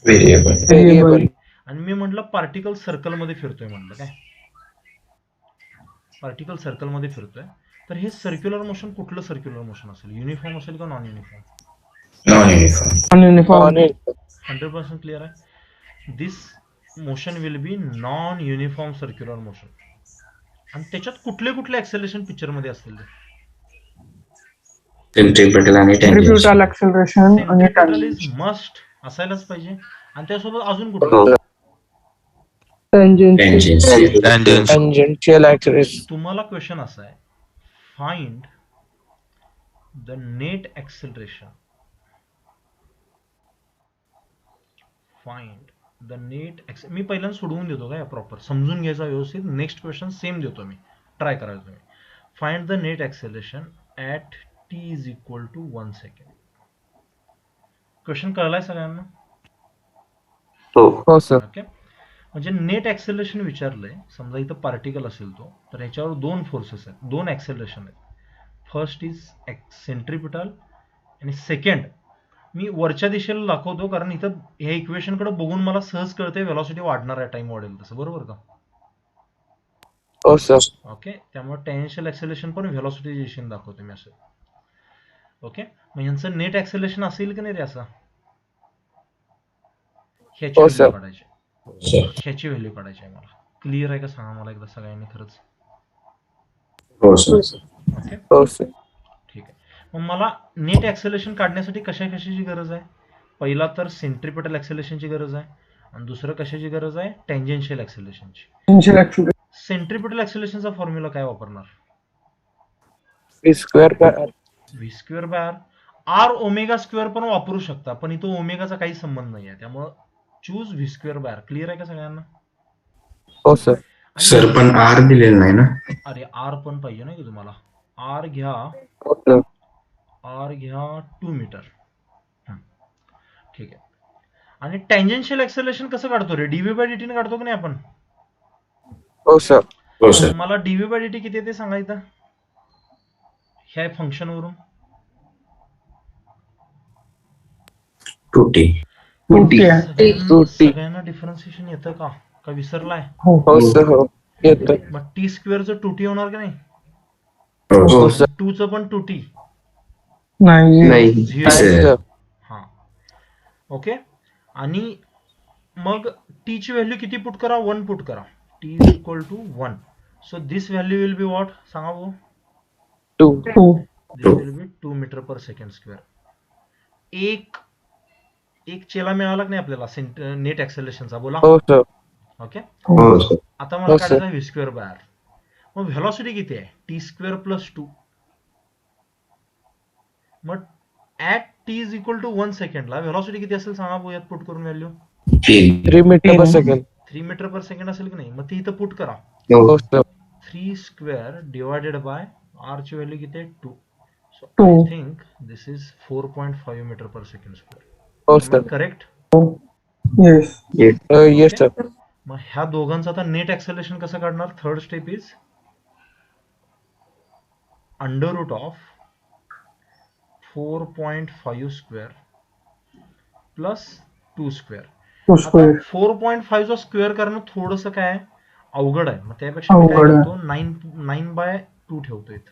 व्हेरिएबल. आणि मी म्हटलं पार्टिकल सर्कल मध्ये फिरतोय, म्हटलं काय पार्टिकल सर्कल मध्ये फिरतोय, तर हे सर्क्युलर मोशन कुठलं सर्क्युलर मोशन असेल? युनिफॉर्म असेल का non uniform? Non uniform. Non uniform. 100% clear आहे. This motion will be non uniform circular motion. आणि त्याच्यात कुठले कुठले ऍक्सेलरेशन पिक्चर मध्ये असतील? सेंट्रिपेटल आणि टेंजेन्शियल. सेंट्रिपिटल ऍक्सेलरेशन आणि सेंट्रिपेटल इज टॅन्जेन्शियल. मस्ट असायलाच पाहिजे, आणि त्यासोबत अजून कुठलं? Tangential. Tangential axis. तुम्हाला क्वेश्चन असा आहे, find the net acceleration. Find the net मी पहिल्यांदा सोडवून देतो काय प्रॉपर समजून घ्यायचा व्यवस्थित. नेक्स्ट क्वेश्चन सेम देतो मी, ट्राय करायचं तुम्ही. Find the net acceleration at t is equal to 1 second. Question कळलाय सगळ्यांना? हो सर. ओके. म्हणजे नेट ऍक्सेलरेशन विचारलंय. समजा इथं पार्टिकल असेल तो, तर ह्याच्यावर दोन फोर्सेस आहेत, दोन ऍक्सेलरेशन आहेत. फर्स्ट इज सेंट्रिपिटल आणि सेकंड मी वरच्या दिशेला दाखवतो, कारण इथं ह्या इक्वेशन कडे बघून मला सहज कळते व्हेलॉसिटी वाढणार आहे टाइम वाढेल तसं, बरोबर का? हो सर. ओके. त्यामुळे टेन्शियल ऍक्सेलरेशन पण व्हेलॉसिटी दिशेने दाखवतो मी असं. ओके. मग यांचं नेट ऍक्सेलरेशन असेल की नाही रे असं? ह्याची हो, व्हॅल्यू sir. काढायची. Sir. ह्याची व्हॅल्यू काढायची आहे मला. क्लिअर आहे का सांगा मला एकदा सगळ्यांनी खरंच? हो सर. ओके. हो सर. ठीक आहे. मग मला नेट ऍक्सेलरेशन काढण्यासाठी कशाची गरज आहे? पहिला तर सेंट्रिपिटल ऍक्सेलरेशनची गरज आहे, आणि दुसरं कशाची गरज आहे? टेंजेन्शियल ऍक्सेलरेशनची. Tangential acceleration. सेंट्रिपिटल ऍक्सेलरेशनचा फॉर्म्युला काय वापरणार? V square by R. V square by R. R omega square पण वापरू शकता, पण इथं ओमेगाचा काही संबंध नाही आहे, त्यामुळं choose V square by R. Clear आहे का सगळ्यांना? हो सर. आणि सर पण R दिलेलं नाही ना. अरे आर पण पाहिजे ना की तुम्हाला. आर घ्या, हो सर. आर घ्या 2 मीटर. ठीक आहे. आणि टेंजेन्शियल ऍक्सेलरेशन कसं काढतो रे? डीव्ही बाय डीटी ने काढतो की नाही आपण? हो सर. हो सर. मला डीव्ही बाय डीटी किती येते सांगा इथं ह्या फंक्शन वरून? 2t. सगळ्यांना डिफरन्शिएशन येतं का? का विसरलाय? हो सर. हो येतं. मग टी स्क्वेअरचं 2t होणार की नाही? हो हो सर. सर. 2चं पण 2t. नाही. नाही झिरो. सर. हा. ओके. आणि मग टी ची व्हॅल्यू किती पुट करा? 1 पुट करा. T is equal to 1. So this value will be what? सांगा भाऊ. 2. 2. This will be 2 metre per second square. एक चेला मिळाला की नाही आपल्याला नेट ऍक्सेलरेशनचा? बोला. हो सर. ओके. हो सर. आता हो, मला sir. काढायचा व्ही स्क्वेअर बाय आर. मग व्हेलॉसिटी किती आहे? T square plus 2. मग at T is equal to 1 सेकंडला व्हेलॉसिटी किती असेल सांगा भाऊ, यात पुट करून value. 3 metre per second. 3 metre per second असेल की नाही? मग ती इथं पुट करा. हो sir. 3 square divided by R ची व्हॅल्यू किती आहे? 2. So 2. I think this is 4.5 metre per second square. हो sir. Correct? Yes. Yes sir. मग ह्या दोघांचं आता नेट ऍक्सेलरेशन कसं काढणार? Third step is under root of 4.5 square plus 2 square. 2 आता स्क्वेअर. 4.5 चा स्क्वेअर करणं थोडंसं काय अवघड आहे. मग त्यापेक्षा मी काय अवघड आहे. करतो? 9/2 ठेवतो इथं.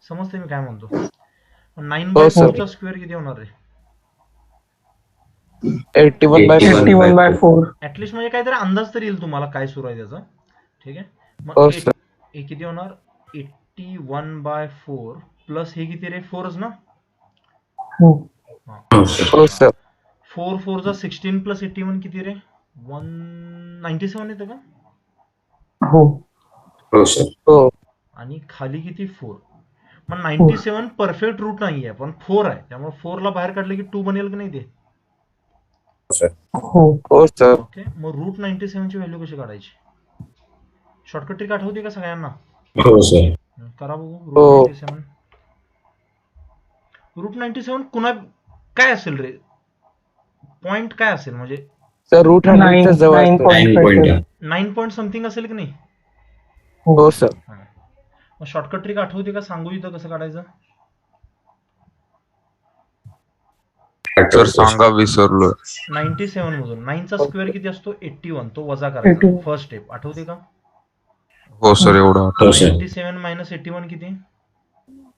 समजते मी काय म्हणतो? 9/4 चा स्क्वेअर किती होणार रे? 81 by 4. 81/4. ऍटलिस्ट म्हणजे काहीतरी अंदाज तरी येईल तुम्हाला काय सुरू आहे त्याचा. ठीक आहे. मग हो सर. हे किती होणार? 81/4 प्लस हे किती रे? 4च ना? हो. हो सर. हो सर. 4 4 चा 16 प्लस 81 किती रे? 197 येतं का? हो. हो सर. हो. आणि खाली किती? 4. मग 97 परफेक्ट रूट नाहीये, पण 4 आहे, त्यामुळे 4 ला बाहेर काढलं की 2 बनेल की नाही ते? हो. हो सर. ओके. मग रूट 97 ची व्हॅल्यू कशी काढायची? शॉर्टकट ट्रिक आठवते का सगळ्यांना? हो सर. करा बघू. हो. रूट 97 कुणा काय असेल रे? पॉइंट काय असेल म्हणजे? सर रूट 100 च्या जवळ असतं. 9 पॉईंट. 9 पॉइंट समथिंग असेल की नाही? हो सर. मग शॉर्टकट ट्रिक आठवते का? सांगू इथं कसं काढायचं? सर सांगा, विसरलो. 97 मधून 9 चा स्क्वेअर किती असतो? 81. तो वजा करायचा. 81. फर्स्ट स्टेप आठवते का? हो सर, एवढं हो सर. 97 मायनस 81 किती?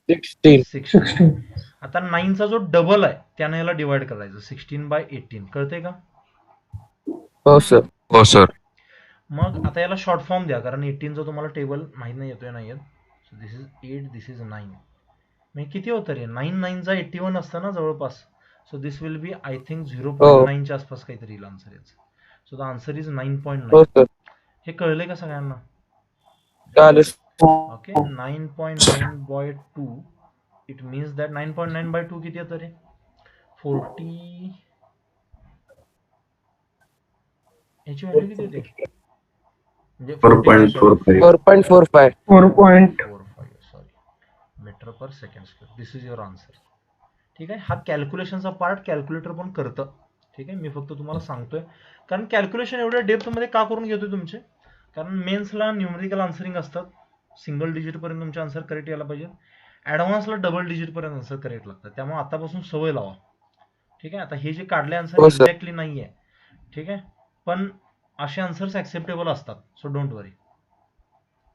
16. 16. 16. आता 9 चा जो डबल आहे त्याने याला डिवाइड करायचं. 16/18. कळते का? हो सर. हो सर. मग आता याला शॉर्ट फॉर्म द्या, कारण 18 चा तुम्हाला टेबल माहित नाही येतोय नाही येत. So this is 8, this is 9. मग किती होतं रे? 9 9 चा 81 असतं ना जवळपास. So this will be I think 0.9 च्या आसपास काहीतरी येईल आन्सर याचं. So the answer is 9.9. हो सर. हे कळलंय का सगळ्यांना? कळालं. Okay, 9.9 by 2 it means that 9.9 by 2 किती आहे तरी 40. याची व्हॅल्यू किती होते? म्हणजे 4.45. 4.45. 4.45 sorry metre per second square. This is your answer. ठीक आहे, हा कॅल्क्युलेशनचा पार्ट कॅल्क्युलेटर पण करतं. ठीक आहे, मी फक्त तुम्हाला सांगतोय कारण कॅल्क्युलेशन एवढ्या डेप्थमध्ये का करून घेतोय तुमचे, कारण मेन्सला न्यूमेरिकल आन्सरिंग असतात. सिंगल डिजिट पर्यंत तुमचे आन्सर करेक्ट यायला पाहिजे. ॲडव्हान्सला डबल डिजिट पर्यंत आन्सर करेक्ट लागतात. त्यामुळे आतापासून सवय लावा. ठीक आहे, आता हे जे काढले आन्सर हो सर. एक्झॅक्टली नाही आहे. ठीक आहे, पण असे आन्सर्स ऍक्सेप्टेबल असतात. So don't worry.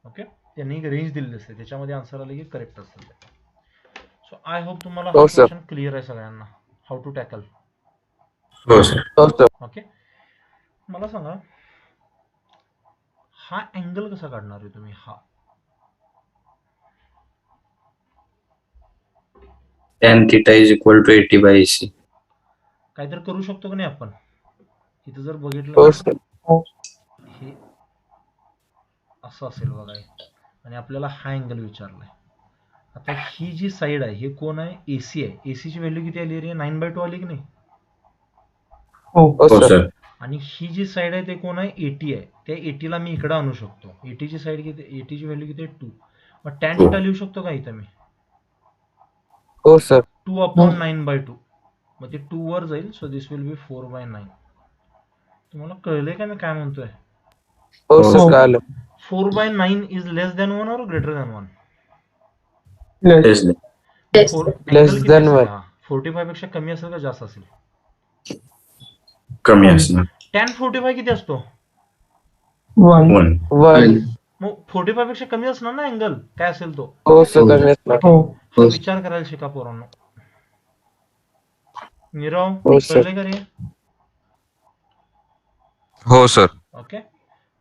ओके, त्यांनी एक रेंज दिलेली असते, त्याच्यामध्ये आन्सर आले की करेक्ट असतात. सो आय होप तुम्हाला हा हो सर. क्वेश्चन क्लिअर आहे सगळ्यांना, हाऊ टू टॅकल. हो सर. हो सर. ओके, मला सांगा हा अँगल कसा काढणार आहे तुम्ही? हा Tan theta is equal to 80 by AC. काहीतरी करू शकतो का नाही आपण? इथं जर बघितलं हो ना, सर. हे असं असेल बघा हे. आणि आपल्याला हा अँगल विचारलाय. आता ही जी साईड आहे हे कोण आहे? एसी आहे. एसीची व्हॅल्यू किती आली रे? 9/2 आली की नाही? हो. हो हो सर. सर. आणि ही जी साईड आहे ते कोण आहे? 80 आहे. त्या 80ला मी इकडे आणू शकतो. 80ची साईड किती? 80ची व्हॅल्यू किती आहे? 2. मग टॅन थिटा लिहू शकतो का इथं मी? हो सर. 2/9/2. मग ते 2 वर जाईल. सो दिस विल बी 4/9. तुम्हाला कळलंय का मी काय म्हणतोय? हो हो सर. सर. कळालं. 4/9 इज लेस दॅन 1 और greater than 1? Less. Yes, sir. Less angle किती than असेल 1. हा? 45 पेक्षा कमी असेल का जास्त असेल? कमी असणार. टॅन 45 किती असतो? 1. 1. 1. मग 45 पेक्षा कमी असणार ना अँगल, काय असेल तो? हो सर. कमी असणार. हो. हा विचार करायला शिका पोरांनो. नीरव, हो सर. कळलंय का रे? हो सर. ओके,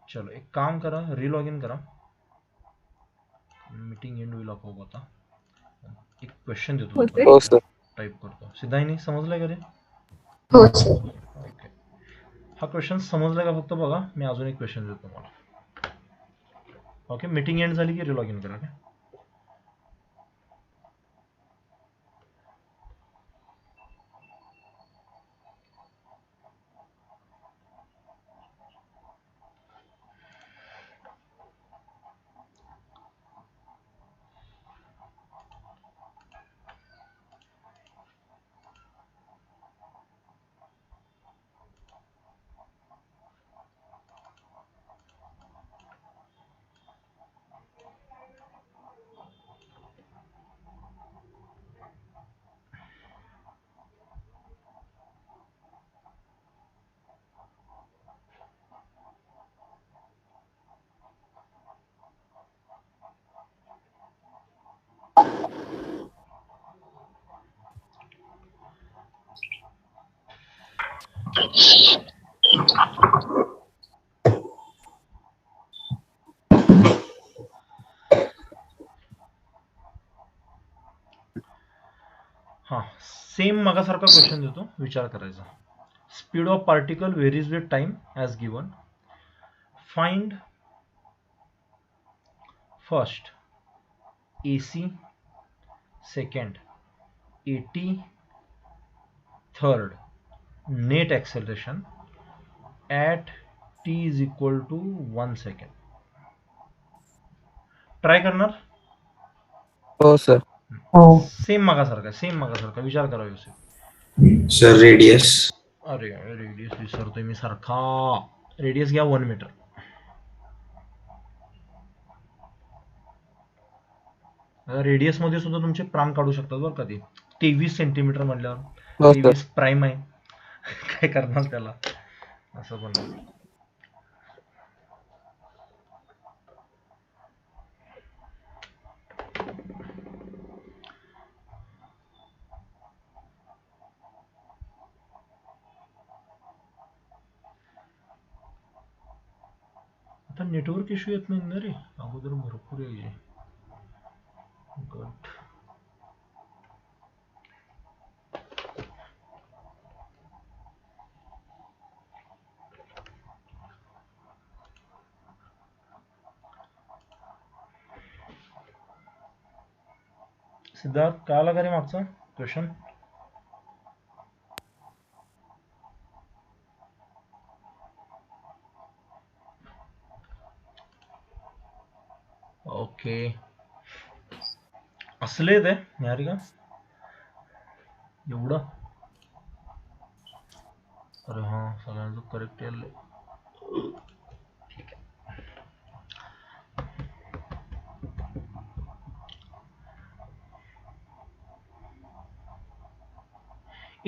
चलो एक काम करा, रिलॉग इन करा. मीटिंग एंड होईल आपोआप आता. एक क्वेश्चन देतो हो सर. टाईप करतो. सिद्धाईनी समजलंय का रे? हो सर. ओके, हा क्वेश्चन समजलाय का फक्त बघा. मी अजून एक क्वेश्चन देतो तुम्हाला. ओके, मीटिंग एंड झाली की रिलॉग इन करा. ओके, हा सेम मगासारखा क्वेश्चन देतो, विचार करायचा. Speed of particle varies with time as given. Find first AC, second AT, third net acceleration at t is equal to 1 second. Try करणार? हो सर. हो. सेम मागासारखा विचार करा व्यवस्थित. Sir, radius. अरे रेडियस विसरतोय मी सारखा. रेडियस घ्या 1 मीटर. रेडियस मध्ये सुद्धा तुमचे प्राइम काढू शकतात बरं का ते. 23 सेंटीमीटर म्हटल्यावर हो सर. 23 प्राइम आहे. काय करणार त्याला, असं पण. आता नेटवर्क इश्यू येत नाही ना रे? अगोदर भरपूर यायचे. गुड. सिद्धार्थ काय आला का रे मागचा क्वेश्चन? ओके, असले ते निहारिका एवढं? अरे हा, सगळ्यांचं करेक्ट आहे. ठीक आहे.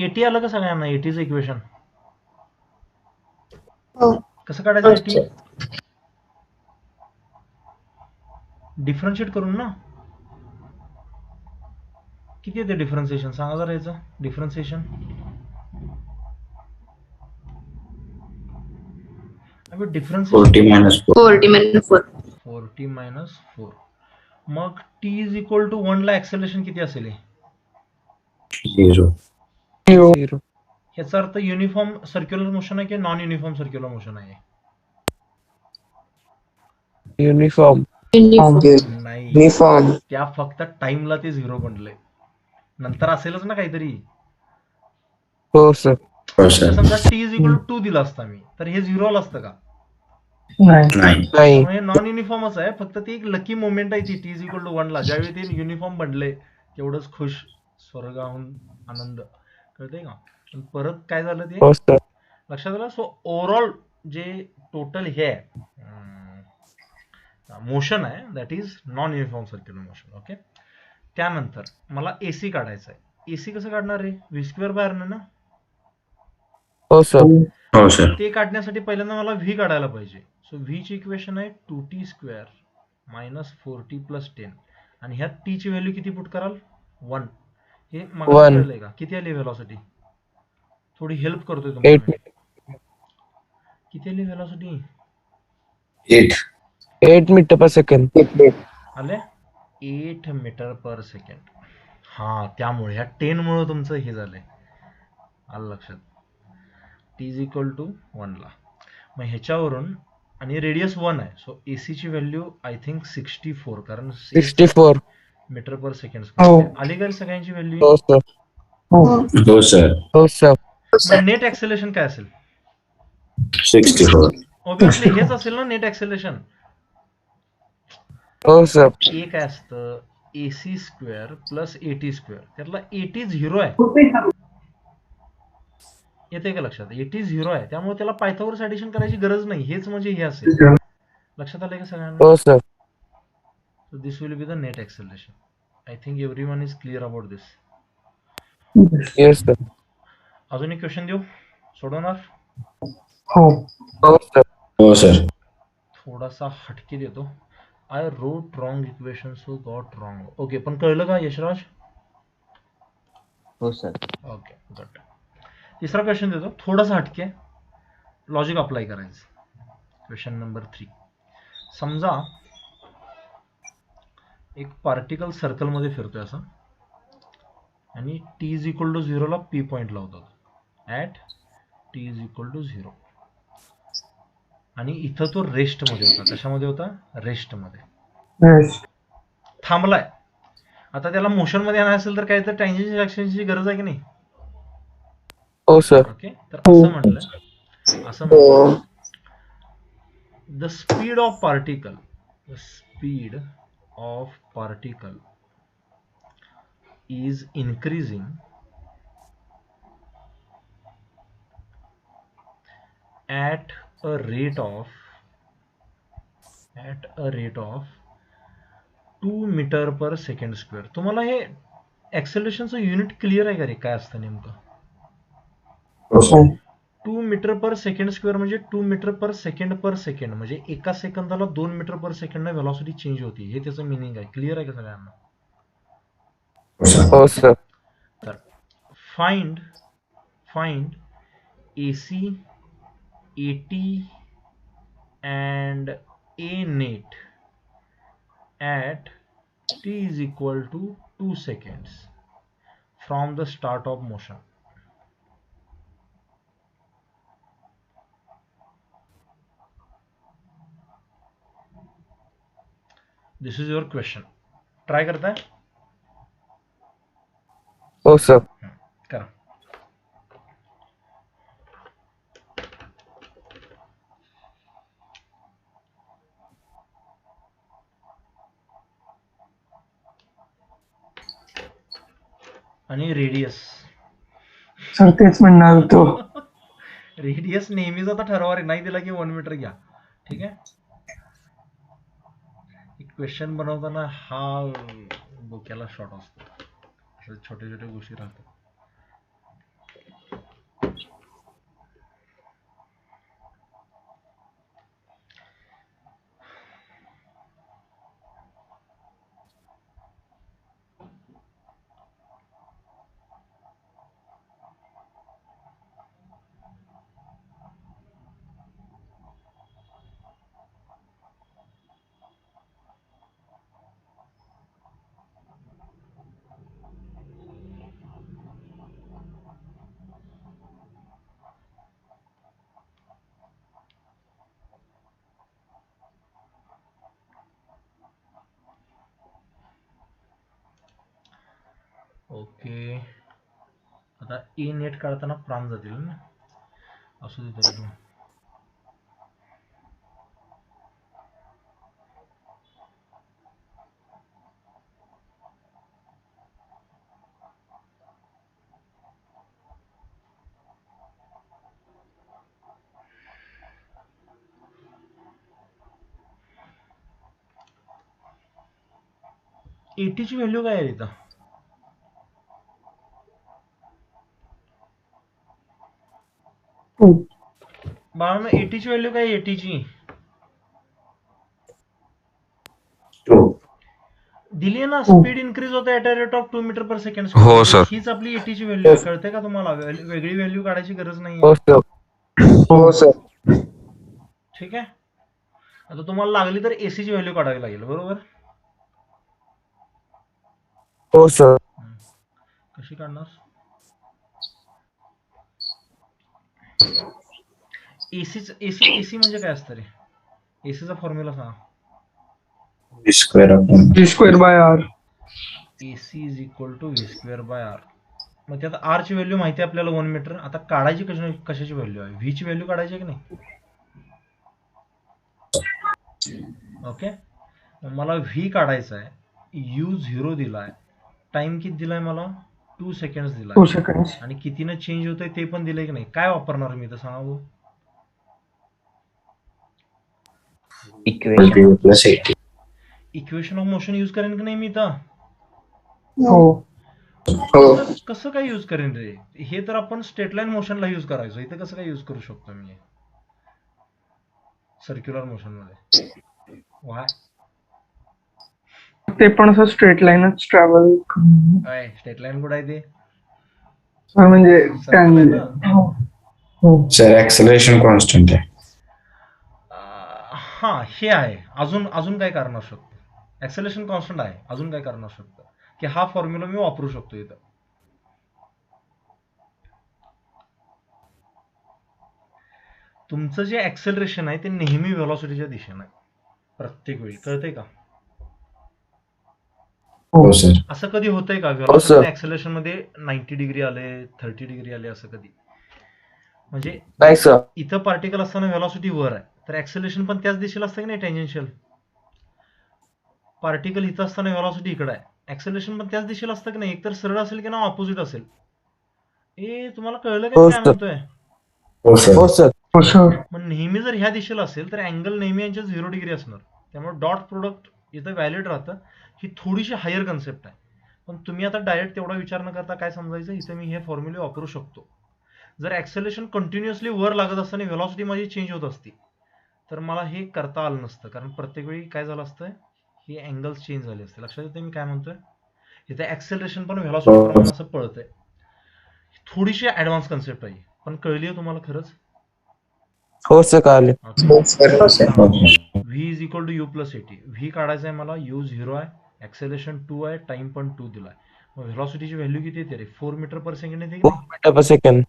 एटी आलं का सगळ्यांना? एटीचं इक्वेशन कसं काढायचं? एटी डिफरन्शिएट करून ना. किती येते डिफरन्सिएशन सांगा जरा याचं डिफरन्सिएशन. अबे डिफरन्सिएशन 40 minus 4. 40 मायनस 4. मग टी इज इक्वल टू 1 ला ऍक्सेलरेशन किती असेल हे? 0. 0. याचा अर्थ युनिफॉर्म सर्क्युलर मोशन आहे की नॉन युनिफॉर्म सर्क्युलर मोशन आहे? युनिफॉर्म. नाही, युनिफॉर्म. त्या फक्त टाइमला ते 0 बनले, नंतर असेलच ना काहीतरी. हो सर. हो तर सर. समजा टी इज इक्वल टू 2 दिला असता मी, तर हे 0 आलं असतं का? नाही. नाही. नाही. त्यामुळे नॉन युनिफॉर्मच आहे, फक्त ती एक लकी मोमेंट आहे ती टी इज इक्वल टू 1 ला. ज्यावेळी ते युनिफॉर्म बनले तेवढंच खुश, स्वर्गाहून आनंद, कळतंय का? पण परत काय झालं ते हो सर. लक्षात आलं. सो ओव्हरऑल जे टोटल हे मोशन आहे that is non uniform circular motion. Okay, त्यानंतर मला एसी काढायचं आहे. एसी कसं काढणार आहे? व्ही स्क्वेअर बाय आर ना. हो सर. हो सर. ते काढण्यासाठी पहिल्यांदा मला व्ही काढायला पाहिजे. सो व्ही ची इक्वेशन आहे 2t square minus 4t plus 10, आणि ह्यात टी ची व्हॅल्यू किती पुट कराल? 1. हे मला 1. कळलंय का? किती आली व्हेलॉसिटी? थोडी हेल्प करतोय तुम्हाला 8. मी. किती आली व्हेलॉसिटी? 8. 8 metre per second. आले 8 मीटर पर सेकंड. हा, त्यामुळे ह्या 10 मुळे तुमचं हे झालंय, आलं लक्षात. टी इज इक्वल टू 1 ला. मग ह्याच्यावरून, आणि रेडियस 1 आहे, सो एसी ची व्हॅल्यू आय थिंक 64, कारण 64. Metre per second. हो. आली का सगळ्यांची व्हॅल्यू? हो सर. हो. हो सर. हो सर. मग नेट ऍक्सेलरेशन काय असेल? 64. ऑब्विसली हेच असेल ना नेट ऍक्सेलरेशन. हो सर. ए काय असतं? AC square plus eighty square. त्यातला एटी 0 आहे, येते का लक्षात? एटी 0 आहे, त्यामुळे त्याला पायथागोरस ऍडिशन करायची गरज नाही. हेच म्हणजे हे असेल. लक्षात आलंय का सगळ्यांना? हो sir. So this will be the net acceleration. I think everyone is clear about this. Yes sir. अजून एक क्वेश्चन देऊ, सोडवणार? हो. हो सर. हो सर. थोडासा हटके देतो. I wrote wrong equation so got wrong. Okay, पण कळलं का यशराज? हो सर. Okay, good. तिसरा क्वेश्चन देतो, थोडासा हटके, लॉजिक अप्लाय करायचं. Question number 3. समजा एक पार्टिकल सर्कल मध्ये फिरतोय असं, आणि टी इज इक्वल टू 0 ला पी पॉइंट लावतात at T is equal to 0, आणि इथं तो रेस्ट मध्ये होता. कशामध्ये होता? रेस्ट मध्ये. Yes. थांबलाय. आता त्याला मोशन मध्ये आणायचं असेल तर काय तर टँजेन्शियल ऍक्शनची गरज आहे की नाही? हो सर. ओके, तर असं म्हटलं, the speed of particle, is increasing at a rate of 2 metre per second square. तुम्हाला हे ऍक्सेलरेशनचं युनिट क्लिअर आहे का रे? काय असतं नेमकं? हो sir. 2 metre per second square म्हणजे 2 मीटर पर सेकंड म्हणजे एका सेकंदाला 2 metre per second velocity change होती. हे त्याचं मिनिंग आहे. क्लिअर आहे का सगळ्यांना? हो सर. हो सर. तर find AC, AT and A net at t is equal to 2 seconds from the start of motion. This is your question. Try करता है? हो सर. करा. आणि रेडियस. सर तेच म्हणणार होतो. रेडियस नेहमीच आता ठरवा रे, नाही दिला की 1 मीटर घ्या. ठीक आहे. क्वेश्चन बनवताना हा डोक्याला शॉर्ट असतो, अशा छोट्या छोट्या गोष्टी राहतात. ओके. आता ए नेट काढताना प्राण जातील ना, असू दे तरी पण. एटीची व्हॅल्यू काय आहे इथं? बाळा एटीची व्हॅल्यू काय आहे? एटीची टू. दिली आहे ना, स्पीड इन्क्रीज होते at a rate of 2 metre per second. हो, सर. हीच आपली एटीची व्हॅल्यू आहे. कळते का तुम्हाला? वेगळी व्हॅल्यू काढायची गरज नाही. हो सर. हो सर. ठीक आहे. आता तुम्हाला लागली तर एसीची व्हॅल्यू काढावी लागेल, बरोबर? हो सर. कशी काढणार? एसी म्हणजे काय असतं रे? एसीचा फॉर्म्युला सांगा. V square upon G²/R. AC is equal to V square by R. मग त्यात आर ची व्हॅल्यू माहिती आहे आपल्याला 1 मीटर. आता काढायची कशाची व्हॅल्यू आहे? व्ही ची व्हॅल्यू काढायची की नाही? ओके. मला व्ही काढायचा आहे. U0 दिलाय, टाइम किती दिलाय मला? 2 सेकंड 2 दिलाय, seconds. आणि कितीनं चेंज होतंय ते पण दिलंय की नाही. काय वापरणार मी तर सांगा भाऊ? equal to U plus 80. Equation of motion use करेन की नाही मी इथं? हो. कसं काय यूज करेन रे? हे तर आपण स्ट्रेट लाईन मोशनला यूज करायचो, इथं कसं काय यूज करू शकतो मी सर्क्युलर मोशन मध्ये? वाय? ते पण असं स्ट्रेट लाईनच ट्रॅव्हल काय स्ट्रेट लाईन कुठं आहे ते? म्हणजे Circle आहे ना? हो. Sir, acceleration constant आहे. हा, हे आहे. अजून काय कारण असू शकतं? ऍक्सेलरेशन कॉन्स्टंट आहे, अजून काय कारण असू शकतं की हा फॉर्म्युला मी वापरू शकतो इथं? तुमचं जे ऍक्सेलरेशन आहे ते नेहमी व्हेलॉसिटीच्या दिशेने आहे, प्रत्येक वेळी. कळतंय का? हो सर. असं कधी होतंय का sir. व्हेलॉसिटी ऍक्सेलरेशन मध्ये 90 डिग्री आले, 30 डिग्री आले, असं कधी? म्हणजे नाही सर. इथं पार्टिकल असताना व्हेलॉसिटी वर आहे, तर ऍक्सेलरेशन पण त्याच दिशेला असतं की नाही, टँजेन्शियल? पार्टिकल इथं असताना व्हेलॉसिटी इकडे आहे, ऍक्सेलरेशन पण त्याच दिशेला असतं की नाही? एकतर सरळ असेल की ना ऑपोजिट असेल. तुम्हाला कळलं का हो, मी काय sir. म्हणतोय? हो सर. हो सर. हो सर. मग नेहमी जर ह्या दिशेला असेल तर अँगल नेहमी यांच्या 0 डिग्री असणार. त्यामुळे डॉट प्रोडक्ट इथं व्हॅलिड राहतं. ही थोडीशी हायर कन्सेप्ट आहे, पण तुम्ही आता डायरेक्ट तेवढा विचार न करता काय समजायचं, इथं मी हे फॉर्म्युले वापरू शकतो. जर ऍक्सेलरेशन कंटिन्युअसली वर लागत असताना व्हेलॉसिटी माझी चेंज होत असती तर मला हे करता आलं नसतं, कारण प्रत्येक वेळी काय झालं असतं, हे अँगल्स चेंज झाले असते. लक्षात येते मी काय म्हणतोय? इथे ऍक्सेलरेशन पण व्हेलॉसिटी प्रमाणे असं पळतंय. थोडीशी ऍडव्हान्स कन्सेप्ट आहे, पण कळली आहे तुम्हाला खरंच? हो सर, कळाले. V is equal to U plus AT. V काढायचं आहे मला, U0 आहे, ऍक्सेलरेशन 2 आहे, टाइम पण 2 दिलाय. मग व्हेलॉसिटीची व्हॅल्यू किती येते रे? 4 मीटर पर सेकंड येते की 4 नाही? Metre per second.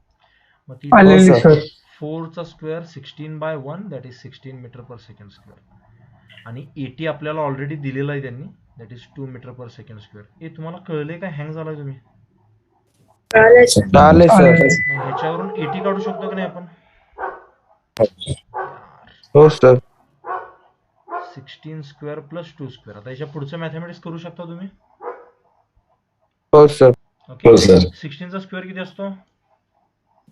मग ती आलेली हो, सर. 4 चा square 16/1, that is 16 metre per second square. आणि 80 आपल्याला ऑलरेडी दिलेलं आहे त्यांनी, that is 2 metre per second square. हे तुम्हाला कळले काय? हँग झालाय तुम्ही? कळाले सर. मग ह्याच्यावरून 80 काढू शकतो की नाही आपण? हो सर. 16 square plus 2 square. आता ह्याच्या पुढचं मॅथमॅटिक्स करू शकता तुम्ही? हो सर. ओके. हो सर. 16 चा स्क्वेअर किती असतो?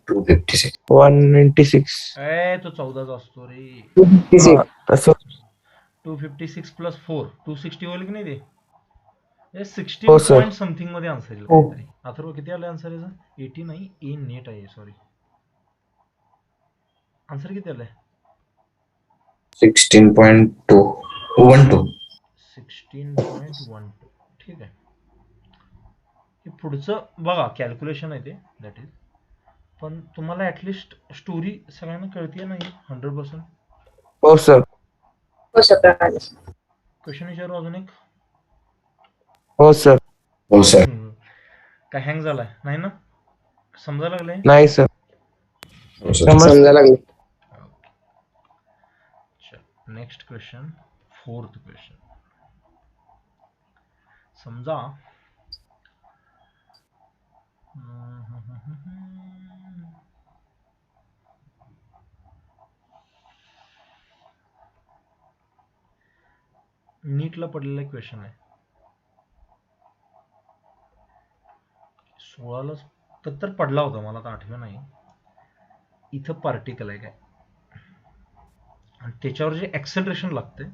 256. 196. तो 14चा असतो रे. हा, तसं 256 प्लस 4 260 होईल की नाही ते? हे हो 16 सर. पॉईंट समथिंग मध्ये आन्सर येईल हो. काहीतरी. अथर्व किती आलं आन्सर याचं? 80 नाही, ए नेट आहे, सॉरी. आन्सर किती आलंय? 16.2 12. 16.12. ठीक आहे. हे पुढचं बघा, कॅल्क्युलेशन आहे ते, दॅट इज. पण तुम्हाला ऍटलिस्ट स्टोरी सगळ्यांना कळतीये नाही 100%? हो सर. क्वेश्चन विचारू अजून एक? हो सर. हो सर. काय हँग झालाय? नाही ना? समजायला लागलंय? नाही सर. हो सर. समजायला लागले. Next question, 4th question. समजा नीटला पडलेला क्वेश्चन आहे. 16ला तर पडला होता, मला तर आठवण नाही. इथं पार्टिकल आहे काय, आणि त्याच्यावर जे ऍक्सेलरेशन लागते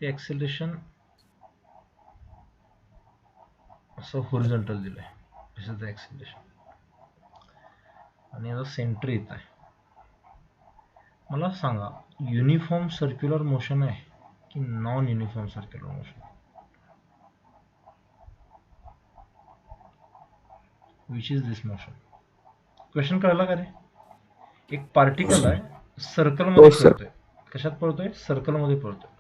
ते ऍक्सेलरेशन असं होरिझॉन्टल दिलंय. दिस इज द ऍक्सेलरेशन, आणि याचा सेंटर येत आहे. मला सांगा, युनिफॉर्म सर्क्युलर मोशन आहे की non uniform circular motion? Which is this motion? Question कळला का रे? एक पार्टिकल आहे, सर्कल मध्ये हो सर. पळतोय. कशात पळतोय? सर्कल मध्ये पळतोय,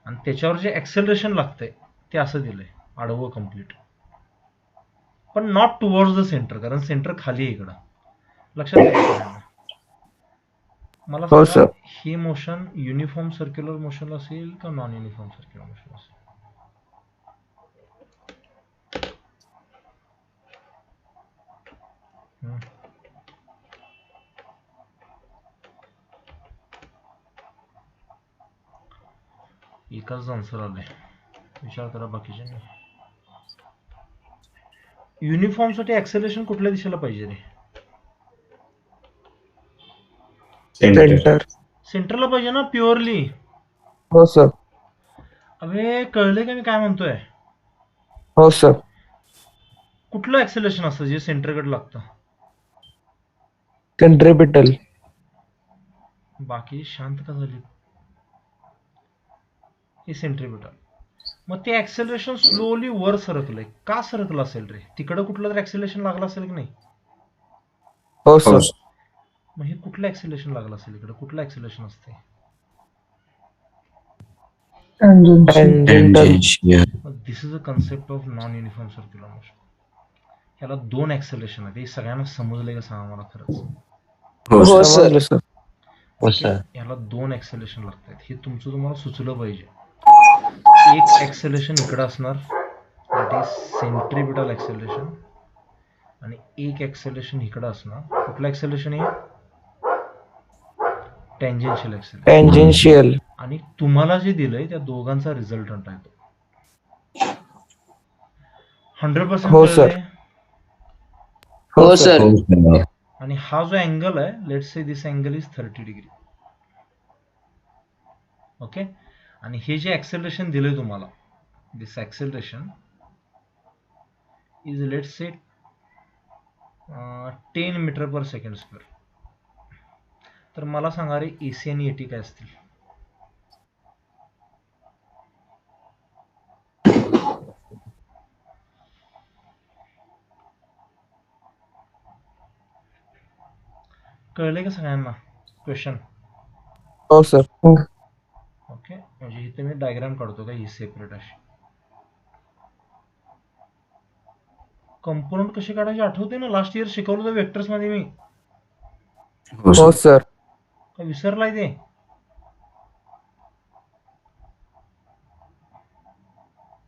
आणि त्याच्यावर जे ऍक्सेलरेशन लागतंय ते असं दिलंय, आडवं कम्प्लीट, पण नॉट टुवर्ड्स द सेंटर, कारण सेंटर खाली आहे इकडं. लक्षात घ्या. मला हो सांगा, सर. हे मोशन युनिफॉर्म सर्क्युलर मोशन असेल का नॉन युनिफॉर्म सर्क्युलर मोशन असेल? एकाच आन्सर आलंय, विचार करा बाकीचे. युनिफॉर्म साठी ऍक्सेलरेशन कुठल्या दिशेला पाहिजे रे? सेंटर. सेंटरला पाहिजे ना, प्युअरली. हो सर. अबे कळले का मी काय म्हणतोय? हो सर. कुठलं ऍक्सेलरेशन असतं जे सेंटरकडे लागतं? सेंट्रिपिटल. बाकी शांत का झाली? हे सेंट्रिपिटल. मग ते ऍक्सेलरेशन स्लोली वर सरकलंय, का सरकलं असेल रे? तिकडं कुठलं तर ऍक्सेलरेशन लागलं असेल की नाही? हो हो सर. सर. मग हे कुठलं ऍक्सेलरेशन लागलं असेल इकडं? कुठलं ऍक्सेलरेशन असते? टँजन्शियल. टँजेंटल. मग this is a concept of non uniform circular motion. ह्याला 2 ऍक्सेलरेशन आहेत. हे सगळ्यांना समजलंय का सांगा मला खरंच? हो सर. समजलं सर. ह्याला 2 ऍक्सेलरेशन लागतात. हे तुमचं तुम्हाला सुचलं पाहिजे. एक ऍक्सेलरेशन इकडं असणार, दॅट इज सेंट्रिपिटल ऍक्सेलरेशन, आणि एक ऍक्सेलरेशन इकडं असणार. कुठलं ऍक्सेलरेशन आहे? Tangential acceleration. टँजेन्शियल. आणि तुम्हाला जे दिलंय त्या दोघांचा रिझल्टंट आहे तो. 100% हो कळलंय? सर. हो सर. हो सर. आणि हा जो अँगल आहे, let's say this angle is 30 degree. Okay. आणि हे जे ऍक्सेलरेशन दिलंय तुम्हाला, this acceleration is let's say 10 metre per second square. तर मला सांगा रे, एसी आणि एटी काय असतील? कळले का सगळ्यांना क्वेश्चन? हो सर. ओके. म्हणजे इथे मी डायग्राम काढतो का, ही सेपरेट अशी. कंपोनंट कसे काढायचे आठवते ना? लास्ट इयर शिकवलं होतं वेक्टर्स मध्ये मी. हो हो सर. सर. का विसरलाय ते?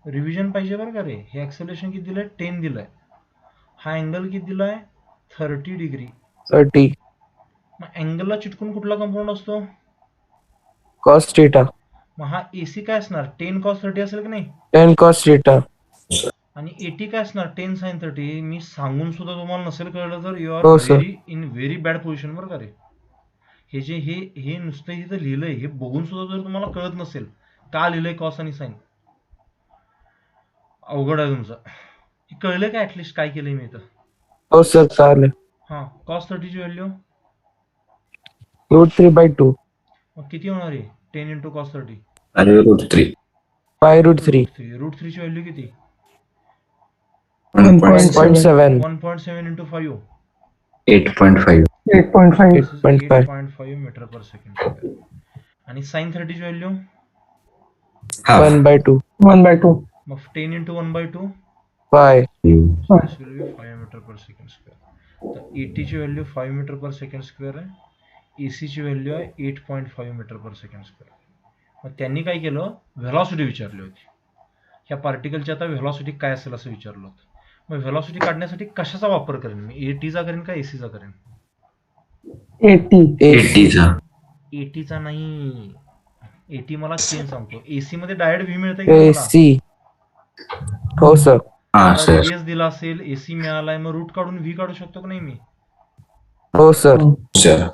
रिव्हिजन पाहिजे बरं का रे. हे ऍक्सेलरेशन किती दिलंय? 10 दिलंय. हा अँगल किती दिलाय 30 डिग्री. 30 मग अँगलला चिटकून कुठला कंपाऊंड असतो? cos theta, मग हा एसी काय असणार 10 cos 30 असेल की नाही? 10 cos theta. आणि एटी काय असणार 10 sin 30. मी सांगून सुद्धा तुम्हाला नसेल कळलं तर यू आर हो, sir. व्हेरी बॅड पोझिशन बरं का रे. हे जे हे नुसतं इथं लिहिलंय हे बघून सुद्धा जर तुम्हाला कळत नसेल का लिहिलंय कॉस आणि साइन, अवघड आहे तुमचं. हे कळलं का ऍटलिस्ट काय केलंय मी इथं? हो सर चालेल. हा cos 30 ची व्हॅल्यू √3/2 मग किती होणार आहे 10 into cos 30? आणि √3 5√3 √3 ची व्हॅल्यू किती? 1.7 0.7 1.7 into 5 8.5 8.5 8.5 8.5 metre per second square. आणि sin 30 ची व्हॅल्यू half 1/2 1/2 मग 10 into 1/2 5 this will be 5 metre per second square. तर 80 ची value 5 metre per second square आहे. एसी ची व्हॅल्यू आहे 8.5 मीटर पर सेकंड स्क्वेअर. मग त्यांनी काय केलं व्हेलॉसिटी विचारली होती. ह्या पार्टिकलची आता व्हेलॉसिटी काय असेल असं विचारलं होतं. मग व्हेलॉसिटी काढण्यासाठी कशाचा वापर करेन मी? एटीचा करेन का एसीचा करेन? 80 80चा एटीचा नाही. एटी मला चेंज सांगतो. एसी मध्ये डायरेक्ट व्ही मिळतंय का मला? AC. हो सर. हा सर रेडियस दिला असेल एसी मिळालाय मग रूट काढून व्ही काढू शकतो का नाही मी? हो सर. सर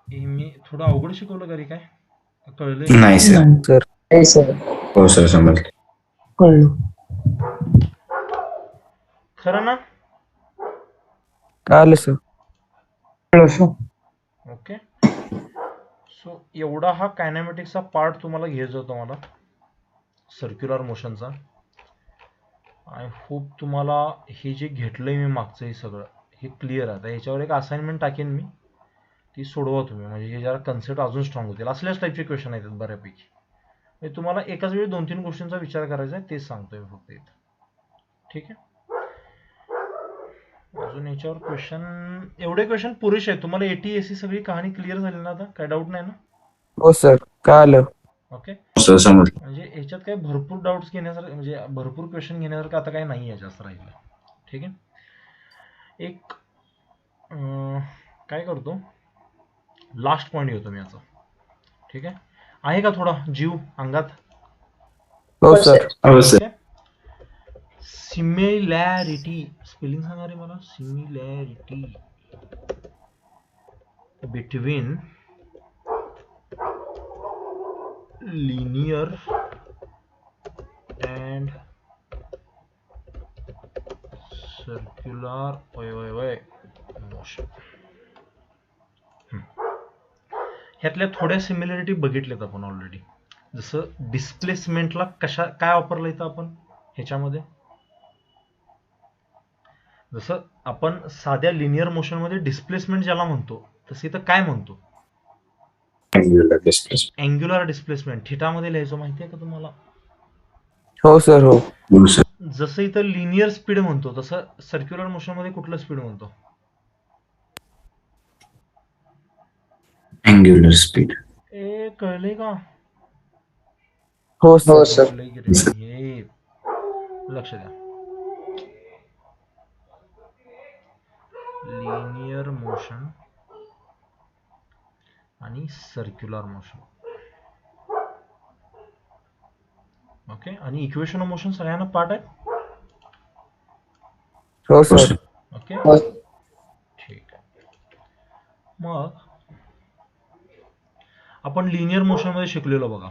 हे मी थोडं अवघड शिकवलं का रे काय? कळलंय? नाही सर नाही सर हो सर समजलं. कळलं. खरं ना? कळलं सर. कळलं सर. ओके. सो एवढा हा कायनेमॅटिक्सचा पार्ट तुम्हाला घ्यायचा होता मला, सर्क्युलर मोशनचा. आय होप तुम्हाला हे जे घेतलंय मी मागचं हे सगळं हे क्लिअर आहे. आता ह्याच्यावर एक असाइनमेंट टाकेन मी, ती सोडवा तुम्ही. म्हणजे हे जरा कन्सेप्ट अजून स्ट्रॉंग होतील. असल्याच टाईपचे क्वेश्चन येतात बऱ्यापैकी. म्हणजे तुम्हाला एकाच वेळी 2-3 गोष्टींचा विचार करायचा आहे तेच सांगतोय मी फक्त इथं. ठीक आहे. अजून याच्यावर क्वेश्चन, एवढे क्वेश्चन पुरेसे आहेत. तुम्हाला एटी एसी सगळी कहाणी क्लिअर झाली ना आता? काय डाऊट नाही ना? हो सर कळलं. ओके. सर समजलं. म्हणजे याच्यात काही भरपूर डाऊट्स घेण्यासारखं म्हणजे भरपूर क्वेश्चन घेण्यासारखं आता काही नाही आहे जास्त राहिलं. ठीक आहे. एक काय करतो लास्ट पॉइंट घेतो मी याचा. ठीक आहे का थोडा जीव अंगात? हो सर. हो सर सिमिलॅरिटी स्पेलिंग सांगा रे मला. Similarity between linear and circular motion. ह्यातल्या थोड्या सिमिलॅरिटी बघितल्यात आपण ऑलरेडी. जसं डिस्प्लेसमेंटला काय वापरलं इथं आपण ह्याच्यामध्ये? जसं आपण साध्या लिनियर मोशन मध्ये डिस्प्लेसमेंट ज्याला म्हणतो तसं इथं काय म्हणतो? Angular displacement. अँग्युलर डिस्प्लेसमेंट थिटामध्ये लिहायचं माहिती आहे का तुम्हाला? हो सर. हो हो सर जसं इथं लिनियर स्पीड म्हणतो तसं सर्क्युलर मोशन मध्ये कुठलं स्पीड म्हणतो? Angular speed. ए कळले का? हो सर. कळलंय की रे? हे लक्ष द्या. लिनियर मोशन आणि सर्क्युलर मोशन. ओके. आणि इक्वेशन ऑफ मोशन सगळ्यांना पाठ आहे? हो हो सर. Sir okay. ठीक आहे. मग आपण लिनियर मोशन मध्ये शिकलेलो बघा.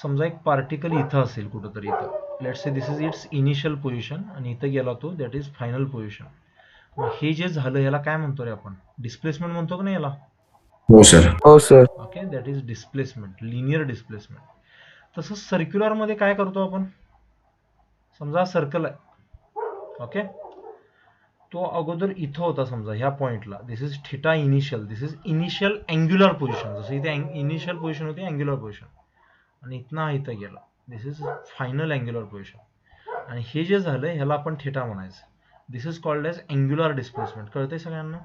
समजा एक पार्टिकल इथं असेल कुठंतरी इथं. Let's say this is it's initial position आणि इथं गेला तो दॅट इज फायनल पोझिशन. मग हे जे झालं याला काय म्हणतो रे आपण? डिस्प्लेसमेंट म्हणतो का नाही याला? हो सर हो sir. Okay. That is displacement, linear displacement. तसं सर्क्युलर मध्ये काय करतो आपण? समजा सर्कल आहे. ओके. तो अगोदर इथं होता समजा ह्या पॉइंटला. This is theta initial. This is initial angular position. जसं इथे इनिशियल पोझिशन होती अँग्युलर पोझिशन. आणि इथनं हा इथं गेला. This is final angular position. आणि हे जे झालं ह्याला आपण थिटा म्हणायचं. This is called as angular displacement. कळतंय सगळ्यांना?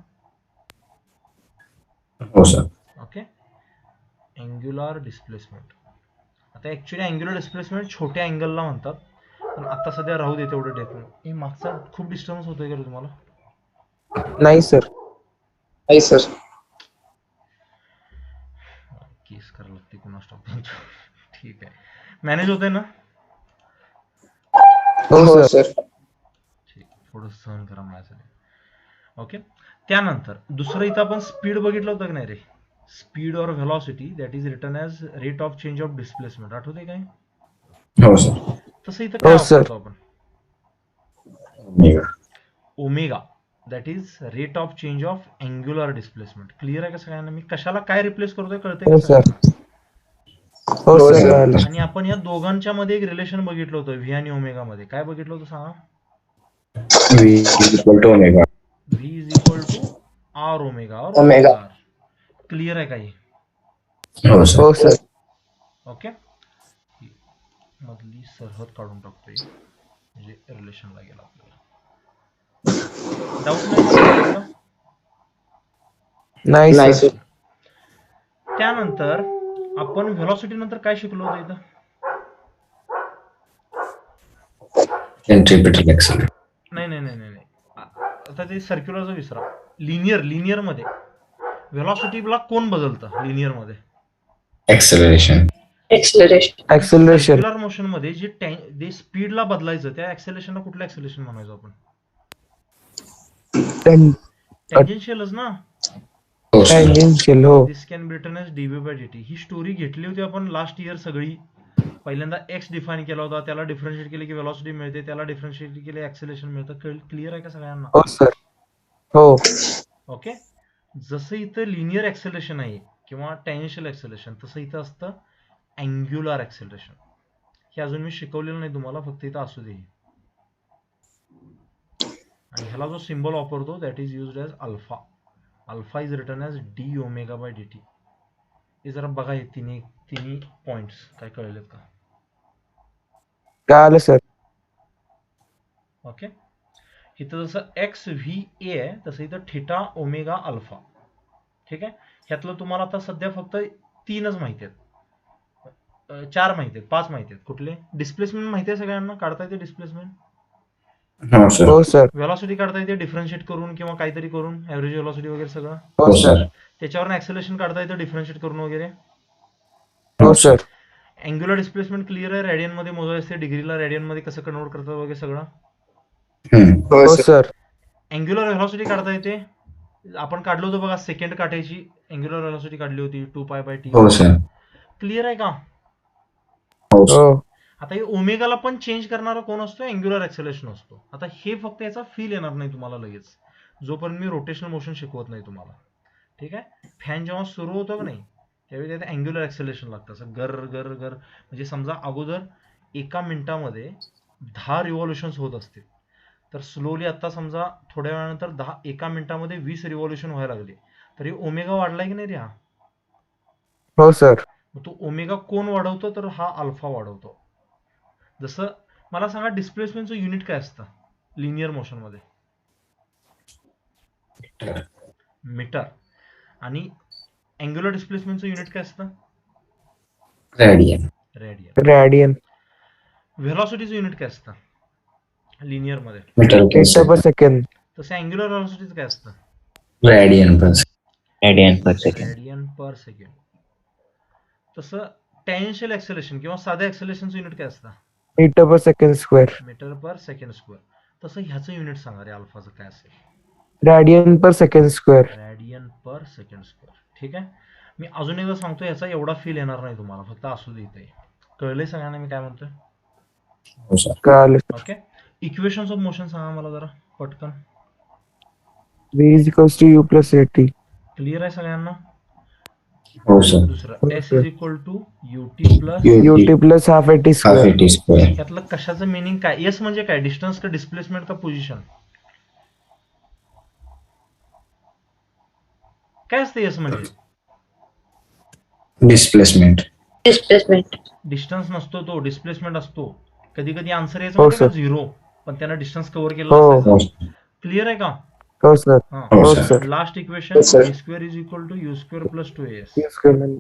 हो सर ओके. Angular displacement. आता ऍक्च्युली अँग्युलर डिस्प्लेसमेंट छोट्या अँगलला म्हणतात. पण आता सध्या राहू दे तेवढं डेफिनेट. हे मागचा खूप डिस्टर्बन्स होतोय का रे तुम्हाला? नाही सर. नाही सर. केस करायला लागते कुणास ठाऊक त्यांचं. ठीक आहे, मॅनेज होतंय ना? हो सर. ठीक, थोडं सहन करा माझ्यासाठी. ओके, त्यानंतर दुसरं इथं आपण स्पीड बघितलं होतं की नाही रे? Speed or velocity that is written as rate of change of displacement. आठवते काय? हो सर. तसं इथं काय हो, sir. वापरतो आपण? Omega. Omega that is rate of change of angular displacement. Clear आहे का सगळ्यांना? मी कशाला काय रिप्लेस करतोय कळतंय हो का सर. सगळ्यांना? हो हो, सर sir. कळालं. आणि आपण या दोघांच्या मध्ये एक रिलेशन बघितलं होतं व्ही आणि ओमेगा मध्ये. काय बघितलं होतं सांगा? V is equal to omega. V is equal to R omega और ओमेगा. आर. क्लिअर आहे का हे? हो सर. हो सर. ओके, ही मधली सरहद काढून टाकतोय म्हणजे रिलेशनला गेला आपल्याला. डाऊट नाही ना? नाही नाही सर. सर. त्यानंतर आपण व्हेलॉसिटी नंतर काय शिकलो होतो इथं? Centripetal acceleration. नाही. आता ते सर्क्युलरचं विसरा. लिनियर मध्ये व्हेलॉसिटीला कोण बदलतं लिनियर मध्ये? Acceleration. Acceleration. Acceleration. Circular motion मध्ये जे स्पीडला बदलायचं त्या ऍक्सेलरेशनला कुठलं ऍक्सेलरेशन म्हणायचो आपण? टँजेन्शियलच ना. हो सर. टँजेन्शियल. हो. This can be written as D V by D T. ही स्टोरी घेतली होती आपण लास्ट इयर सगळी. पहिल्यांदा एक्स डिफाईन केला होता, त्याला डिफरन्शिएट केले की व्हेलॉसिटी मिळते, त्याला डिफरन्शिएट केले ऍक्सेलरेशन मिळतं. क्लिअर आहे का सगळ्यांना? हो सर. हो. ओके, जसं इथं लिनियर ऍक्सेलरेशन आहे किंवा टँजेन्शियल ऍक्सेलरेशन, तसं इथं असतं अँग्युलर ऍक्सेलरेशन. हे अजून मी शिकवलेलं नाही तुम्हाला, फक्त इथं असू दे. आणि ह्याला जो सिम्बॉल वापरतो that is used as alpha. Alpha is written as D omega by D T. हे जरा बघा, हे तिन्ही पॉइंट्स काय कळलेत का? कळालं सर. ओके, इथं जसं एक्स व्ही ए आहे तसं इथं थिटा ओमेगा अल्फा. ठीक आहे, ह्यातलं तुम्हाला आता सध्या फक्त 3च माहिती आहेत. 4 माहिती आहेत, 5 माहिती आहेत. कुठले? डिस्प्लेसमेंट माहिती आहे सगळ्यांना, काढता येते डिस्प्लेसमेंट. हो सर. हो सर. व्हेलॉसिटी काढता येते डिफरन्शिएट करून किंवा काहीतरी करून, ॲव्हरेज व्हेलॉसिटी वगैरे सगळं. हो हो सर. सर. त्याच्यावर ऍक्सेलरेशन काढता येतं डिफरन्शिएट करून वगैरे. हो सर. अँग्युलर डिस्प्लेसमेंट क्लिअर आहे, रेडियन मध्ये मोजायचं असते, डिग्रीला रेडियन मध्ये कसं कन्वर्ट करतात वगैरे सगळं. हो हो सर. सर. अँग्युलर व्हेलॉसिटी काढता येते. आपण काढलो होतो बघा, सेकंड काठायची अँग्युलर व्हेलॉसिटी काढली होती 2π/t. हो सर. क्लिअर आहे का? हो सर. हो. आता हे ओमेगाला पण चेंज करणारा कोण असतो? अँग्युलर ऍक्सेलरेशन असतो. आता हे फक्त याचा फील येणार नाही तुम्हाला लगेच, जोपर्यंत मी रोटेशनल मोशन शिकवत नाही तुम्हाला. ठीक आहे, फॅन जेव्हा सुरू होतो का नाही त्यावेळी त्यात अँग्युलर ऍक्सेलरेशन लागतं. असं गर गर गर, म्हणजे समजा अगोदर एका मिनिटामध्ये 10 रिव्हॉल्युशन्स होत असतील, तर स्लोली आता समजा थोड्या वेळानंतर एका मिनिटामध्ये 20 रिव्हॉल्युशन व्हायला लागले, तर हे ओमेगा वाढलाय की नाही रे? हा, हो सर. मग तो ओमेगा कोण वाढवतो? तर हा अल्फा वाढवतो. जसं मला सांगा, डिस्प्लेसमेंटचं युनिट काय असतं लिनियर मोशन मध्ये? मीटर. आणि अँग्युलर डिस्प्लेसमेंटचं युनिट काय असतं? Radian. रेडियन. रॅडियन. व्हेलॉसिटीचं युनिट काय असतं लिनियर मध्ये? Meter per मीटर पर second. सेकंड. तसं अँग्युलर व्हेलॉसिटीचं काय असतं? Radian per second. रेडियन पर सेकंड. रेडियन पर सेकंड. तसं टॅन्शियल ऍक्सेलरेशन किंवा साध्या ऍक्सेलरेशनचं युनिट काय असतं? Metre per second square. Metre per second square. तसं ह्याचं युनिट सांगा रे अल्फाचं काय असेल? रॅडियन पर सेकंड स्क्वेअर. रेडियन पर सेकंड स्क्वेअर. ठीक आहे, मी अजून एकदा सांगतो, याचा एवढा फील येणार नाही तुम्हाला, फक्त असू दे इथे. कळलंय सगळ्यांना मी काय म्हणतोय? हो सर. कळालं sir. Okay, equations of motion सांगा मला जरा पटकन. V is equals to U plus AT. Clear आहे सगळ्यांना? हो सर. दुसरं S is equal to UT plus. UT plus half AT Half square. AT square. यातलं कशाचं मिनिंग काय? एस म्हणजे काय? डिस्टन्स का डिस्प्लेसमेंट का पोझिशन? काय असतं एस म्हणजे? Displacement. डिस्प्लेसमेंट. डिस्टन्स नसतो तो, डिस्प्लेसमेंट असतो. कधी कधी आन्सर यायचं हो, म्हणजे का sir. 0, पण त्यानं डिस्टन्स कव्हर केलं हो. हो असायचं. सर. क्लिअर आहे का? हो सर. हा, हो हो sir. Sir. Last equation Yes, sir. a square is equal to U square plus 2as. U square म्हणजे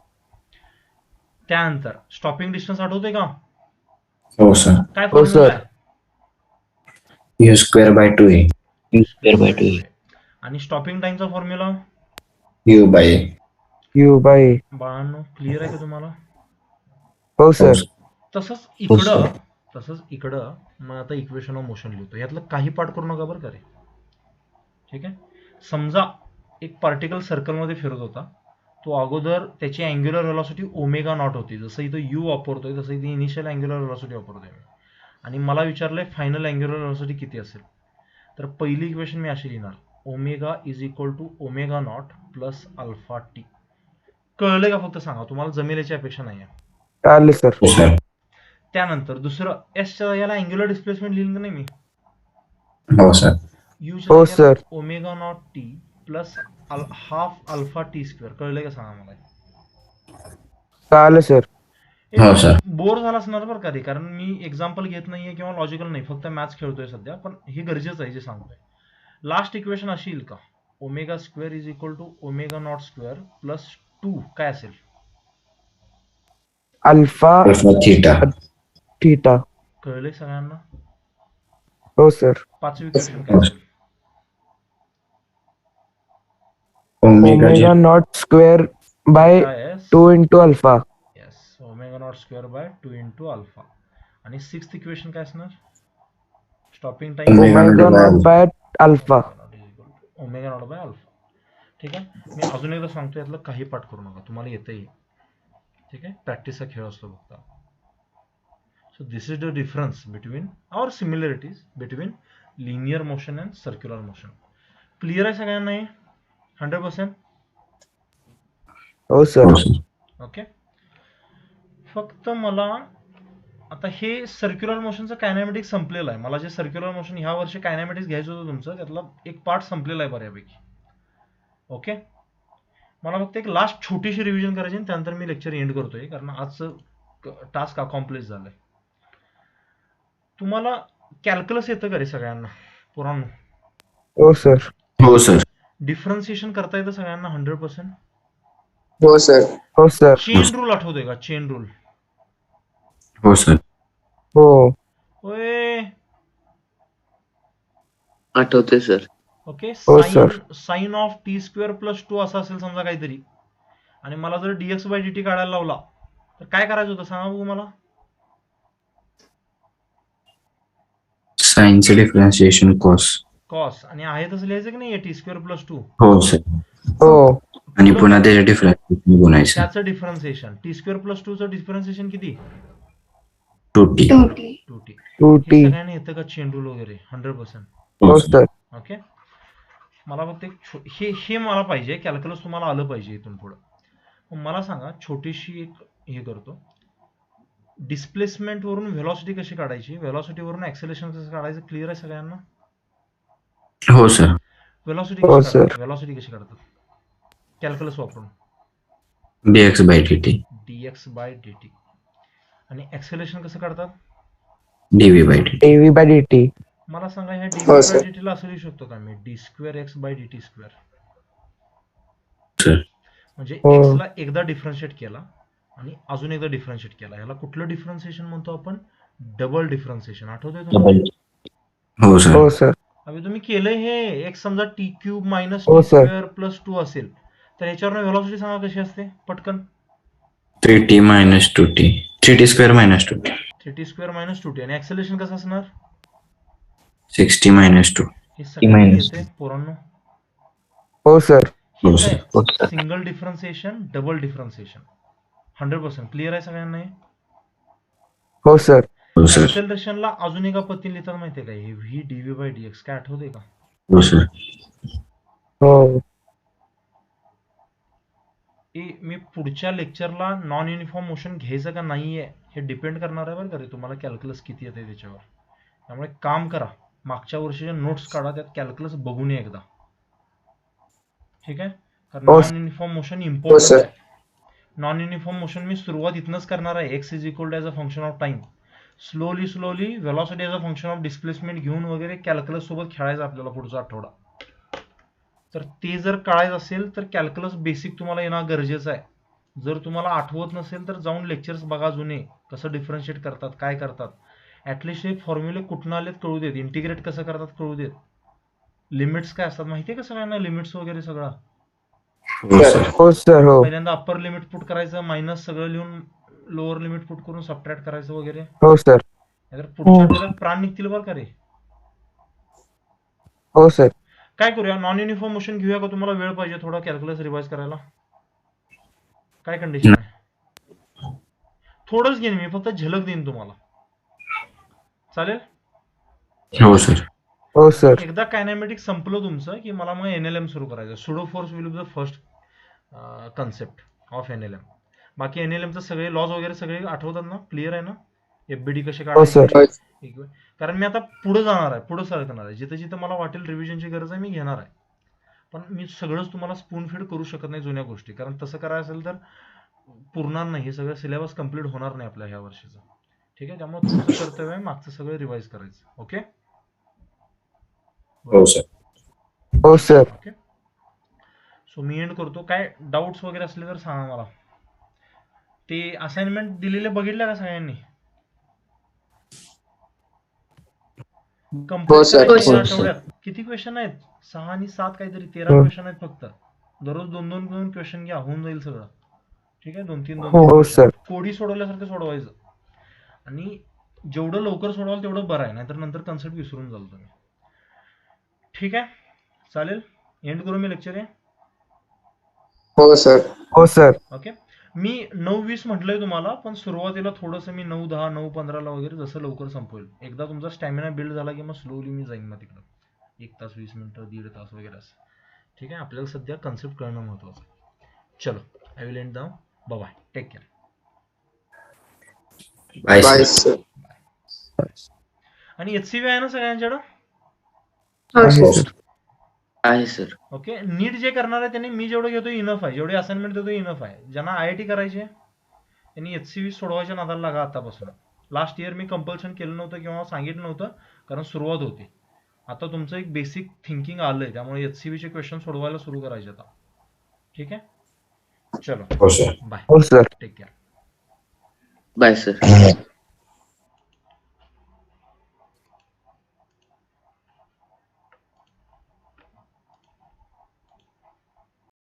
त्यानंतर स्टॉपिंग डिस्टन्स आठवतोय का? हो सर. काय हो, फॉर्म्युला sir. आहे? U square by 2A. Square by 2a. आणि स्टॉपिंग टाइमचा formula U by A. U by A. बाळांनो क्लिअर आहे का तुम्हाला? हो हो सर. सर. तसंच हो, इकडं सर. तसंच इकडं मग आता इक्वेशन ऑफ मोशन लिहितो. यातलं काही पाठ करू नका बरं का रे. ठीक आहे. समजा एक पार्टिकल सर्कलमध्ये फिरत होता. तो अगोदर त्याची अँग्युलर व्हेलॉसिटी ओमेगा नॉट होती. जसं इथं यू वापरतोय तसं इथे इनिशियल अँग्युलर व्हेलॉसिटी वापरतोय मी. आणि मला विचारलंय फायनल अँग्युलर व्हेलॉसिटी किती असेल. तर पहिली इक्वेशन मी अशी लिहिणार, omega is equal to omega naught plus alpha T. कळलं का? फक्त सांगा, तुम्हाला जमेल याची अपेक्षा नाही आहे. चालेल सर. हो सर. त्यानंतर दुसरं एसच्या याला अँग्युलर डिस्प्लेसमेंट लिहिलं का नाही मी? हो सर. यूच्या हो, जागेला sir. Omega naught T plus half alpha T square. कळलंय का सांगा मला? चालेल सर. हो सर. बोर झाला असणार बरं का रे, कारण मी एक्झाम्पल घेत नाहीये किंवा लॉजिकल नाही, फक्त मॅथ्स खेळतोय सध्या. पण हे गरजेचं आहे जे सांगतोय. लास्ट इक्वेशन अशी येईल का, omega square is equal to omega naught square plus 2 काय असेल? Alpha Alpha theta. थीटा. कळलंय सगळ्यांना? हो सर. पाचवी इक्वेशन काय असेल? Omega omega naught square by काय 2 into alpha. Yes, omega naught square by 2 into alpha. आणि सिक्स्थ इक्वेशन काय असणार? Stopping time Omega omega naught by naught by alpha. Omega naught by alpha. ठीक आहे. मी अजून एकदा सांगतो, यातलं काही पाठ करू नका, तुम्हाला येतंय. ठीक आहे. प्रॅक्टिसचा खेळ असतो फक्त. So this is the difference between और similarities between linear motion and circular motion. Clear आहे सगळ्यांना हे? 100%? हो सर. हो सर. ओके. फक्त मला आता हे सर्क्युलर मोशनचं कायनॅमेटिक्स संपलेलं आहे. मला जे सर्क्युलर मोशन ह्या वर्षी कायनॅमेटिक्स घ्यायचं होतं तुमचं, त्यातला एक पार्ट संपलेला आहे बऱ्यापैकी. ओके. मला फक्त एक लास्ट छोटीशी रिव्हिजन करायची आणि त्यानंतर मी लेक्चर एंड करतोय, कारण आजचं टास्क अकॉम्प्लिश झालंय. तुम्हाला कॅल्क्युलस येतं का रे सगळ्यांना पोरांनो? हो सर. हो सर. डिफरन्सिएशन करता येतं सगळ्यांना 100%? हो सर. हो सर. चेन रूल आठवतोय का? Chain rule. हो सर. हो. ओए आठवते सर. ओके. हो, sir. Sine of T square plus 2 असं असेल समजा काहीतरी, आणि मला जर डीएक्स बाय डीटी काढायला लावला तर काय करायचं होतं सांगा बघू मला? Sin चे डिफरन्शिएशन कॉस. कॉस. आणि आहे तसं लिहायचं की नाही टी स्क्वेअर प्लस 2? हो सर. हो. आणि पुन्हा त्याच्या डिफरन्शिएशन गुणायचं. त्याचं डिफरन्सिएशन टी स्क्वेअर प्लस 2 चं डिफरन्सिएशन किती? 2t. 2t. 2t. हे सगळ्यांना येतं का चेन रूल वगैरे? 100%? हो सर. ओके. मला फक्त हे मला पाहिजे, कॅल्क्युलस तुम्हाला आलं पाहिजे इथून पुढं. मला सांगा, छोटीशी एक हे करतो, डिस्प्लेसमेंट वरून व्हेलॉसिटी कशी काढायची, व्हेलॉसिटी वरून ऍक्सेलरेशन कसं काढायचं? क्लिअर आहे सगळ्यांना? हो सर. व्हेलॉसिटी हो, कशी सर. काढतात? व्हेलॉसिटी कशी काढतात कॅल्क्युलस वापरून? dx by dt. dx by dt. आणि ऍक्सेलरेशन कसं काढतात? dv by dt. AV by dt. मला सांगा, ह्या डी हो, बाय सर. dt ला असं लिहू शकतो का मी? D square x by dt square. Sir. म्हणजे हो. x ला एकदा डिफरन्शिएट केला आणि अजून एकदा डिफरन्शिएट केला. ह्याला कुठलं डिफरन्शिएशन म्हणतो आपण? Double differentiation. आठवतंय तुम्हाला? हो सर. हो सर. अभि तुम्ही केलंय हे. x समजा टी क्यूब मायनस हो, टी सर. स्क्वेअर प्लस 2 असेल तर ह्याच्यावर व्हेलॉसिटी सांगा कशी असते पटकन? 3t minus 2t. 3t square minus 2t. 3t square minus 2t. आणि ऍक्सेलरेशन कसं असणार? 6t minus 2. हे सगळं minus येते पोरांनो. हो सर. हो, हेच सर. आहे single differentiation, double differentiation. 100% clear आहे सगळ्यांना हे? हो सर. हो सर. ऍक्सेलरेशनला अजून एका पद्धतीने लिहितात माहितीये का? हे व्ही डीव्ही बाय डीएक्स. काय आठवतंय का? हो सर. हो. मी पुढच्या लेक्चरला नॉन युनिफॉर्म मोशन घ्यायचं का नाहीये हे डिपेंड करणार आहे बरं का रे, तुम्हाला कॅल्क्युलस किती येते त्याच्यावर. त्यामुळे काम करा, मागच्या वर्षीच्या नोट्स काढा, त्यात कॅल्क्युलस बघून या एकदा. ठीक आहे? कारण हो, नॉन युनिफॉर्म मोशन हो, इम्पॉर्टंट सर. आहे. नॉन युनिफॉर्म मोशन मी सुरुवात इथनच करणार आहे. X is equal to as a function of time. Slowly velocity as a function of displacement घेऊन वगैरे कॅल्क्युलस सोबत खेळायचं आपल्याला पुढचा आठवडा. तर ते जर कळायचं असेल तर कॅल्क्युलस बेसिक तुम्हाला येणं गरजेचं आहे. जर तुम्हाला आठवत नसेल तर जाऊन लेक्चर्स बघा जुने, कसं डिफरन्शिएट करतात, काय करतात. ऍटलिस्ट हे फॉर्म्युले कुठून आलेत कळू देत, इंटिग्रेट कसं करतात कळू देत, लिमिट्स काय असतात माहितीये का सगळ्यांना, लिमिट्स वगैरे सगळं. हो सर. हो सर हो पहिल्यांदा अप्पर लिमिट पुट करायचं, मायनस सगळं लिहून लोअर लिमिट पुट करून सबट्रॅक्ट करायचं वगैरे. हो सर नाहीतर पुढच्या आठवड्यात प्राण निघतील बरं का रे. हो सर. काय करूया, नॉन युनिफॉर्म मोशन घेऊया का, तुम्हाला वेळ पाहिजे थोडा कॅल्क्युलस रिवाइज करायला, काय कंडिशन आहे? थोडंच घेईन मी, फक्त झलक देईन तुम्हाला, चालेल? हो सर. हो सर. एकदा कायनेमॅटिक संपलं तुमचं की मला मग एनएलएम सुरू करायचं. Pseudo force will be the first concept of NLM. बाकी एनएलएमचे सगळे लॉज वगैरे सगळे आठवतात ना, क्लिअर आहे ना, एफबीडी कसे हो सर. काढायचे. कारण मी आता पुढे जाणार आहे, पुढे सरकणार आहे, जिथे जिथे मला वाटेल रिव्हिजनची गरज आहे मी घेणार आहे. पण मी सगळंच तुम्हाला स्पून फीड करू शकत नाही जुन्या गोष्टी, कारण तसं करायचं असेल तर पुरणार नाही, हे सगळं सिलेबस कम्प्लीट होणार नाही आपल्या ह्या वर्षीचं. ठीक आहे, त्यामुळे तुमचं कर्तव्य आहे मागचं सगळं रिवाइज करायचं. ओके हो सर. हो sir. Okay, so me and करतो. काय डाऊट्स वगैरे असले तर सांगा मला. ते असाइनमेंट दिलेले बघितल्या का सगळ्यांनी? आठवड्यात किती क्वेश्चन आहेत? 6 आणि 7 काहीतरी 13 क्वेश्चन आहेत फक्त. दररोज 2-2 क्वेश्चन घ्या, होऊन जाईल सगळं. ठीक आहे, 2-3 हो सर. कोडी सोडवल्यासारखं सोडवायचं, आणि जेवढं लवकर सोडवाल तेवढं बरं आहे, नाहीतर नंतर कन्सेप्ट विसरून जाल तुम्ही. ठीक आहे, चालेल, एंड करू मी लेक्चर आहे. हो सर. हो सर. ओके, मी 9:20 म्हटलंय तुम्हाला, पण सुरुवातीला थोडंसं मी 9:10 9:15 वगैरे जसं लवकर संपवेल. एकदा तुमचा स्टॅमिना बिल्ड झाला की मग स्लोली मी जाईन मग तिकडं 1 तास 20 मिनिटं 1.5 तास वगैरे असं. ठीक आहे, आपल्याला सध्या कन्सेप्ट कळणं महत्वाचं आहे. चलो, I will end down. Bye, take care. Bye sir. आणि HCV आहे ना सगळ्यांच्याकडं? आहे सर. ओके, नीट जे करणार आहे त्यांनी मी जेवढं घेतो इनफ आहे, जेवढे असाइनमेंट देतो इनफ आहे. ज्यांना IIT करायची आहे त्यांनी HCV सोडवायच्या नादाला लागा आतापासून. लास्ट इयर मी कंपल्शन केलं नव्हतं किंवा सांगितलं नव्हतं, कारण सुरुवात होती. आता तुमचं एक बेसिक थिंकिंग आलंय, त्यामुळे HCV चे क्वेश्चन सोडवायला सुरू करायचे आता. ठीक आहे, चलो, हो सर. बाय, हो sir. Take care. Bye sir.